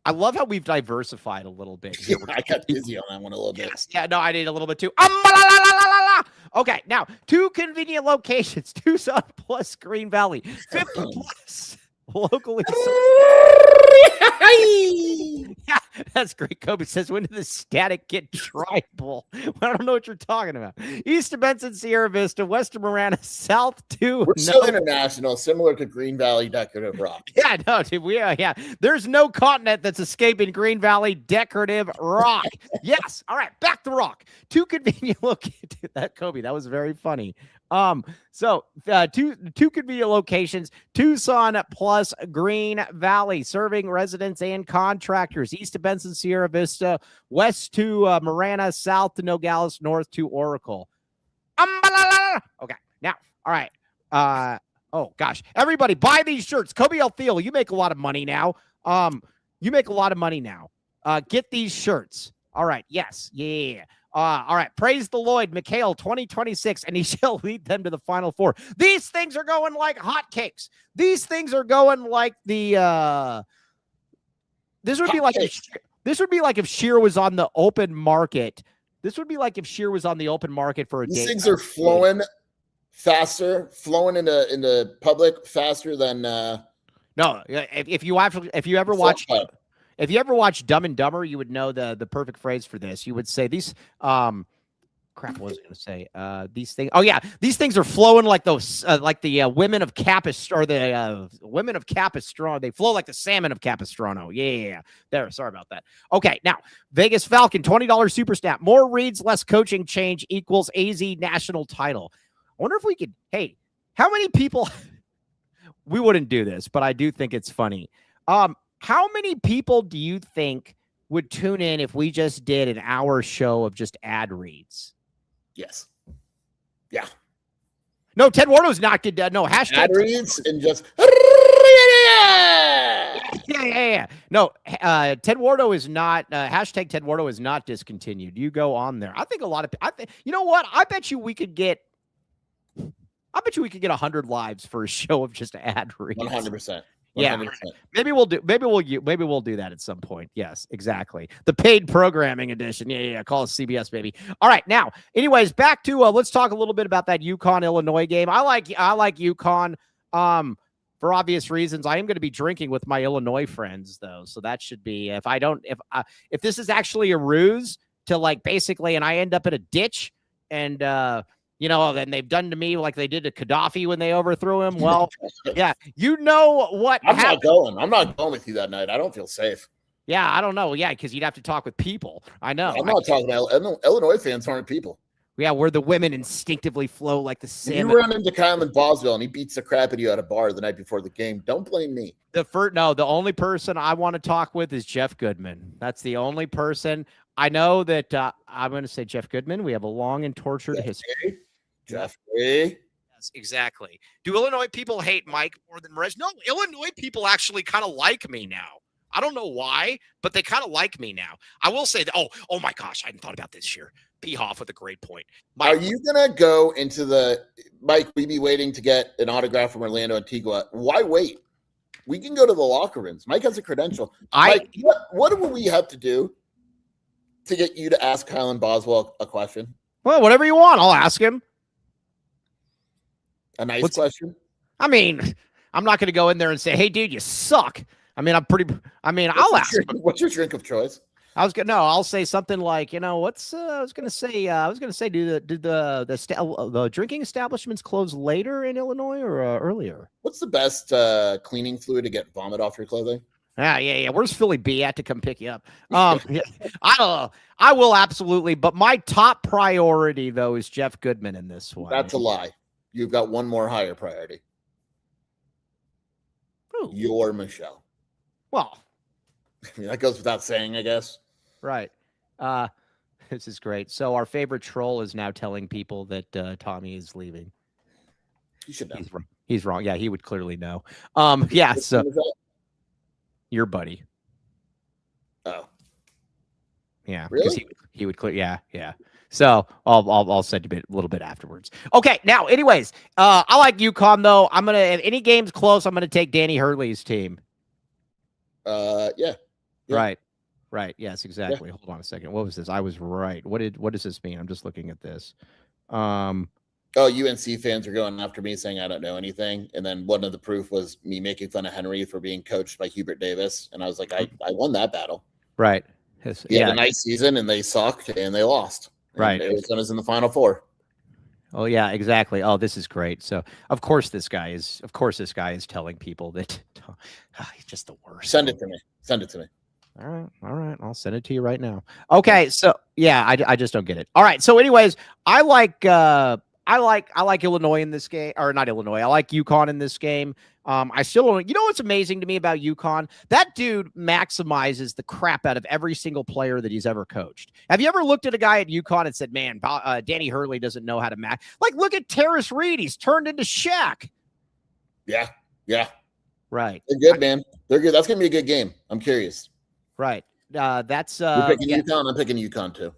A: I love how we've diversified a little bit here.
C: I got dizzy on that one a little bit.
A: Yes. Yeah, no, I did a little bit too. Okay, now 2 convenient locations, Tucson plus Green Valley, 50 plus locally. Yeah, that's great. Kobe says, when did the static get tribal? I don't know what you're talking about. East of Benson, Sierra Vista, west of Marana, south to
C: We're so international, similar to Green Valley Decorative Rock.
A: Yeah, no, dude, yeah. There's no continent that's escaping Green Valley Decorative Rock. Yes. All right, back to rock. 2 convenient locations. That Kobe, that was very funny. So two convenient locations, Tucson plus Green Valley, serving residents and contractors, east of Benson, Sierra Vista, west to Marana, south to Nogales, north to Oracle. Okay, now, all right. Oh gosh, everybody buy these shirts. Kobe Altheel, you make a lot of money now. Get these shirts. All right, yes, yeah. All right, praise the Lloyd, Mikhail 2026, and he shall lead them to the Final Four. These things are going like hotcakes. These things are going like the this would be like if Sheer was on the open market. This would be like if Sheer was on the open market for a
C: These
A: date.
C: things are flowing into public faster than
A: No, if you ever watch Dumb and Dumber, you would know the perfect phrase for this. You would say these crap, what was I going to say? These things. Oh yeah, these things are flowing like those, like the women of Capistrano, or the women of Capistrano. They flow like the salmon of Capistrano. Yeah. There. Sorry about that. Okay, now Vegas Falcon $20 super snap. More reads, less coaching change equals AZ national title. I wonder if we could. Hey, how many people? We wouldn't do this, but I do think it's funny. How many people do you think would tune in if we just did an hour show of just ad reads?
C: Yes. Yeah.
A: No, Ted Wardo's not good. No, hashtag
C: ad reads and just
A: yeah. No, Ted Wardo is not hashtag Ted Wardo is not discontinued. You go on there. I think a lot of you know what? I bet you we could get 100 lives for a show of just ad reads.
C: 100%.
A: Yeah, maybe we'll do that at some point. Yes, exactly. The paid programming edition. Yeah. Call us CBS, baby. All right, now, anyways, back to let's talk a little bit about that UConn Illinois game. I like UConn for obvious reasons. I am going to be drinking with my Illinois friends though, so that should be if this is actually a ruse to like basically, and I end up in a ditch and then they've done to me like they did to Gaddafi when they overthrew him. Well, yeah, you know what?
C: I'm not going with you that night. I don't feel safe.
A: Yeah, I don't know. Yeah, because you'd have to talk with people. I know.
C: I'm not talking about Illinois fans aren't people.
A: Yeah, where the women instinctively flow like the salmon.
C: You run into Kylan Boswell and he beats the crap out of you at a bar the night before the game. Don't blame me.
A: The only person I want to talk with is Jeff Goodman. That's the only person. I know that I'm going to say Jeff Goodman. We have a long and tortured history.
C: Jeffrey.
A: Yes, exactly. Do Illinois people hate Mike more than Reg? No, Illinois people actually kind of like me now. I don't know why, but they kind of like me now. I will say that. Oh my gosh, I hadn't thought about this year. P. Hoff with a great point.
C: Mike, are you gonna go into the Mike? We be waiting to get an autograph from Orlando Antigua. Why wait? We can go to the locker rooms. Mike has a credential. Mike, what do we have to do to get you to ask Kylan Boswell a question?
A: Well, whatever you want, I'll ask him.
C: A nice question.
A: I mean, I'm not going to go in there and say, "Hey, dude, you suck." I'll ask.
C: What's your drink of choice?
A: I'll say something like, I was going to say, do the drinking establishments close later in Illinois or earlier?
C: What's the best cleaning fluid to get vomit off your clothing?
A: Yeah. Where's Philly B at to come pick you up? I don't know. I will absolutely, but my top priority though is Jeff Goodman in this one.
C: That's a lie. You've got one more higher priority.
A: Ooh.
C: You're Michelle.
A: Well,
C: that goes without saying, I guess.
A: Right. This is great. So our favorite troll is now telling people that Tommy is leaving.
C: You should know.
A: He's wrong. Yeah, he would clearly know. Yeah. So your buddy.
C: Oh,
A: yeah.
C: Really?
A: Because he would clear. Yeah, yeah. So I'll send you a little bit afterwards. Okay. Now, anyways, I like UConn though. I'm gonna if any game's close, I'm gonna take Danny Hurley's team.
C: Yeah.
A: Right. Right. Yes, exactly. Yeah. Hold on a second. What was this? I was right. What does this mean? I'm just looking at this.
C: Oh, UNC fans are going after me saying I don't know anything. And then one of the proof was me making fun of Henry for being coached by Hubert Davis. And I was like, I won that battle.
A: Right.
C: He had a nice season and they sucked and they lost. And
A: right.
C: Arizona's in the Final Four.
A: Oh yeah, exactly. Oh, this is great. So of course this guy is telling people that he's just the worst.
C: Send it to me. Send it to me.
A: All right. I'll send it to you right now. Okay, so yeah, I just don't get it. All right. So, anyways, I like Illinois in this game, or not Illinois. I like UConn in this game. I still don't. You know what's amazing to me about UConn? That dude maximizes the crap out of every single player that he's ever coached. Have you ever looked at a guy at UConn and said, "Man, Danny Hurley doesn't know how to match"? Like, look at Terrace Reed. He's turned into Shaq.
C: Yeah.
A: Right.
C: They're good, man. They're good. That's gonna be a good game. I'm curious.
A: Right. That's
C: You're picking UConn. I'm picking UConn too.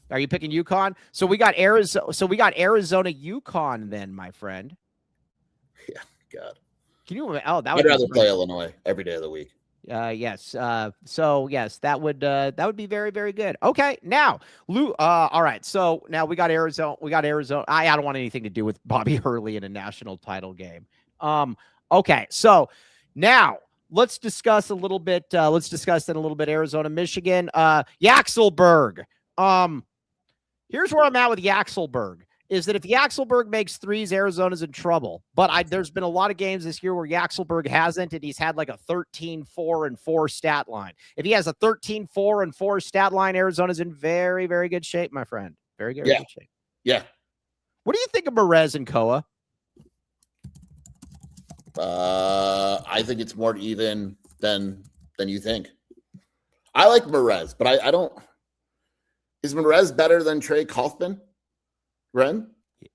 A: Are you picking UConn? So we got Arizona. UConn then, my friend.
C: Yeah. God.
A: Can you? Oh, that
C: I'd
A: would
C: rather play Illinois every day of the week.
A: Yes. So yes, that would be very, very good. Okay. Now, all right. So now we got Arizona. I don't want anything to do with Bobby Hurley in a national title game. Okay. So now let's discuss a little bit. Arizona, Michigan, Yaxelberg. Here's where I'm at with Yaxelberg. Is that if Yaxelberg makes threes, Arizona's in trouble. But there's been a lot of games this year where Yaxelberg hasn't, and he's had like a 13-4-4 stat line. If he has a 13-4-4 stat line, Arizona's in very, very good shape, my friend. Very good, good shape.
C: Yeah.
A: What do you think of Merez and Koa?
C: I think it's more even than you think. I like Merez, but I don't. Is Merez better than Trey Kaufman? Ren?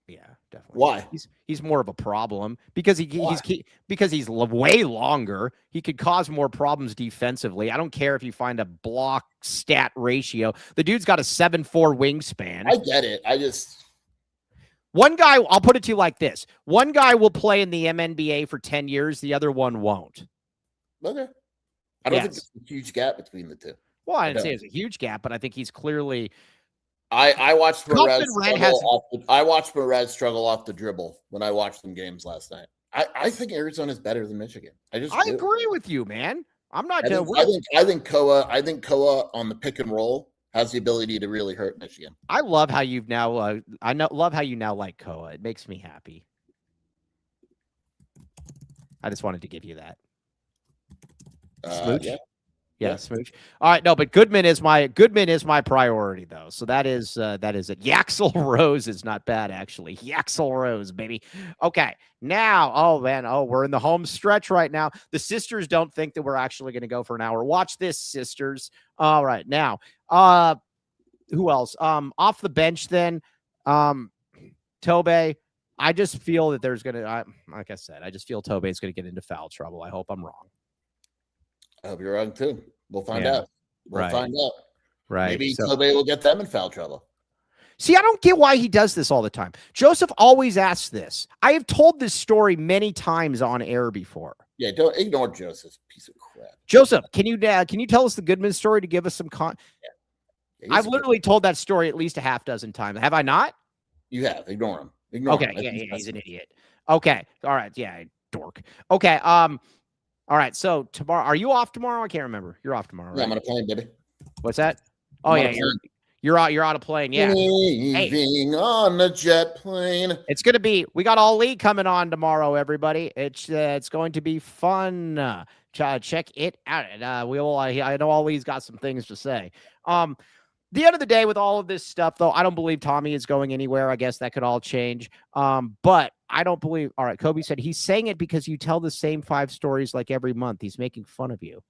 A: Yeah, definitely.
C: Why?
A: He's more of a problem because he's way longer. He could cause more problems defensively. I don't care if you find a block stat ratio. The dude's got a 7'4" wingspan.
C: I get it.
A: One guy, I'll put it to you like this. One guy will play in the MNBA for 10 years. The other one won't.
C: Okay. I don't think there's a huge gap between the two.
A: Well, I didn't say there's a huge gap, but I think he's clearly.
C: I watched Merez struggle off the dribble when I watched some games last night. I think Arizona's better than Michigan. I
A: agree with you, man. I'm not.
C: I think Koa on the pick and roll has the ability to really hurt Michigan.
A: I love how you've now. Love how you now like Koa. It makes me happy. I just wanted to give you that. Smooch. Yeah, smooch. All right, no, but Goodman is my priority though. So that is it. Yaxel Rose is not bad actually. Yaxel Rose, baby. Okay, now, we're in the home stretch right now. The sisters don't think that we're actually going to go for an hour. Watch this, sisters. All right, now, who else? Off the bench then, Tobe. I just feel that there's gonna, like I said, I just feel Tobe is going to get into foul trouble. I hope I'm wrong.
C: I hope you're wrong too. We'll find out. We'll find out.
A: Right.
C: Maybe Tobe will get them in foul trouble.
A: See, I don't get why he does this all the time. Joseph always asks this. I have told this story many times on air before.
C: Yeah, don't ignore Joseph. Piece of crap.
A: Joseph, can you tell us the Goodman story to give us some Yeah, I've literally told that story at least a half dozen times. Have I not?
C: You have. Ignore him.
A: Okay. Yeah, he's an idiot. Okay. All right. Yeah, dork. Okay. All right, so tomorrow, are you off tomorrow? I can't remember. You're off tomorrow, right?
C: Yeah, I'm on a plane, baby.
A: What's that? Oh, yeah, you're out of plane, yeah.
C: Leaving on a jet plane.
A: It's going to be, we got Ali coming on tomorrow, everybody. It's going to be fun. Check it out. I know Ali's got some things to say. The end of the day with all of this stuff, though, I don't believe Tommy is going anywhere. I guess that could all change. But I don't believe. All right, Kobe said he's saying it because you tell the same 5 stories like every month. He's making fun of you.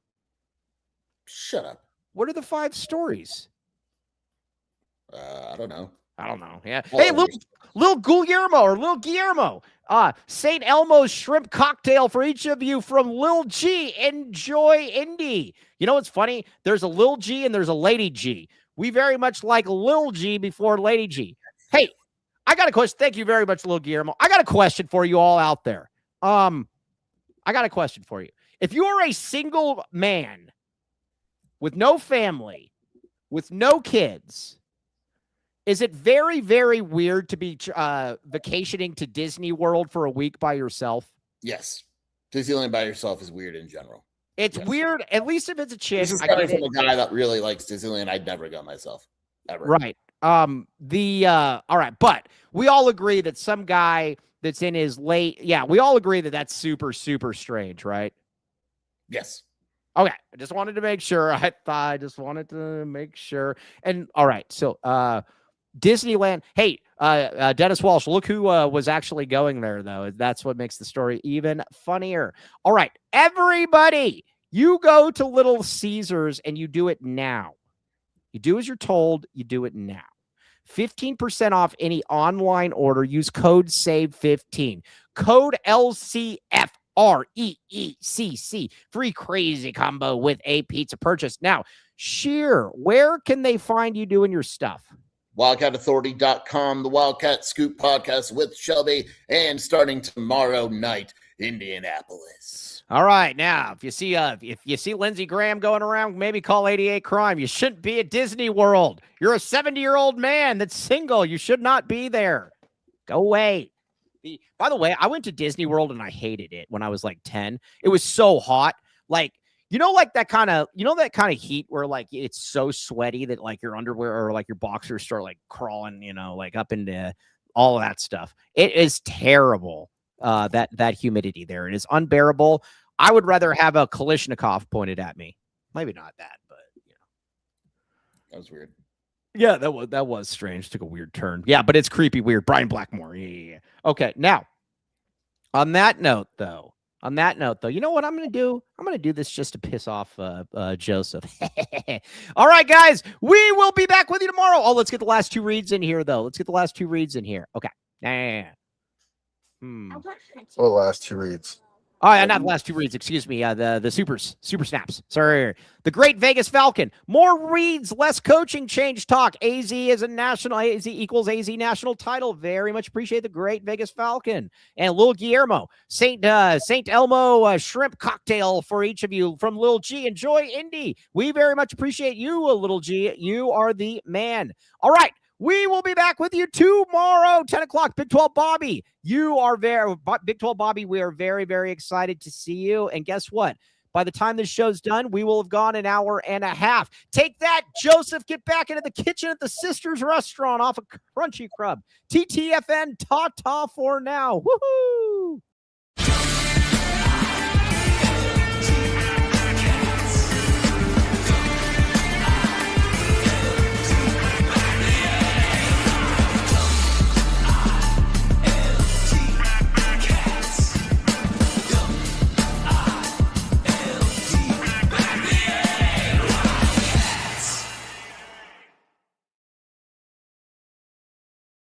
C: Shut up.
A: What are the 5 stories?
C: I don't know.
A: Yeah.
C: Oh,
A: Hey, little Guillermo. St. Elmo's shrimp cocktail for each of you from Lil G. Enjoy Indy. You know what's funny? There's a Lil G and there's a Lady G. We very much like Lil G before Lady G. Hey, I got a question. Thank you very much, Lil Guillermo. I got a question for you all out there. I got a question for you. If you are a single man with no family, with no kids, is it very, very weird to be vacationing to Disney World for a week by yourself?
C: Yes. Disneyland by yourself is weird in general.
A: It's weird, at least if it's a chick.
C: This is coming from a guy that really likes Disneyland. I'd never go myself, ever.
A: Right. All right, but we all agree that some guy that's in his we all agree that that's super, super strange, right?
C: Yes.
A: Okay, I just wanted to make sure. I just wanted to make sure. And all right, so Disneyland. Hey, Dennis Walsh, look who was actually going there, though. That's what makes the story even funnier. All right, everybody, you go to Little Caesars and you do it now. You do as you're told. You do it now. 15% off any online order. Use code SAVE15. Code LCFREECC. Free crazy combo with a pizza purchase. Now, Sheer, where can they find you doing your stuff?
C: WildcatAuthority.com, the Wildcat Scoop podcast with Shelby, and starting tomorrow night, Indianapolis.
A: All right, now if you see Lindsey Graham going around, maybe call 88 Crime. You shouldn't be at Disney World. You're a 70-year-old man that's single. You should not be there. Go away. By the way, I went to Disney World and I hated it when I was like 10. It was so hot. Like, like that kind of heat where like it's so sweaty that like your underwear or like your boxers start like crawling, like up into all of that stuff. It is terrible. That humidity there. It is unbearable. I would rather have a Kalashnikov pointed at me. Maybe not that, but
C: that was weird.
A: Yeah, that was strange. Took a weird turn. Yeah, but it's creepy weird. Brian Blackmore. Yeah. Okay, now on that note, though, you know what I'm going to do? I'm going to do this just to piss off Joseph. All right, guys, we will be back with you tomorrow. Oh, let's get the last two reads in here, though. Okay.
D: What last two reads?
A: Oh, yeah, not the last two reads. Excuse me. The super snaps. Sorry. The Great Vegas Falcon. More reads, less coaching change talk. AZ equals AZ national title. Very much appreciate the Great Vegas Falcon. And Lil Guillermo, St. Elmo shrimp cocktail for each of you from Lil G. Enjoy Indy. We very much appreciate you, Little G. You are the man. All right. We will be back with you tomorrow, 10 o'clock. Big 12 Bobby, Big 12 Bobby, we are very, very excited to see you. And guess what? By the time this show's done, we will have gone an hour and a half. Take that, Joseph. Get back into the kitchen at the Sisters Restaurant off of Crunchy Crub. TTFN, ta-ta for now. Woohoo!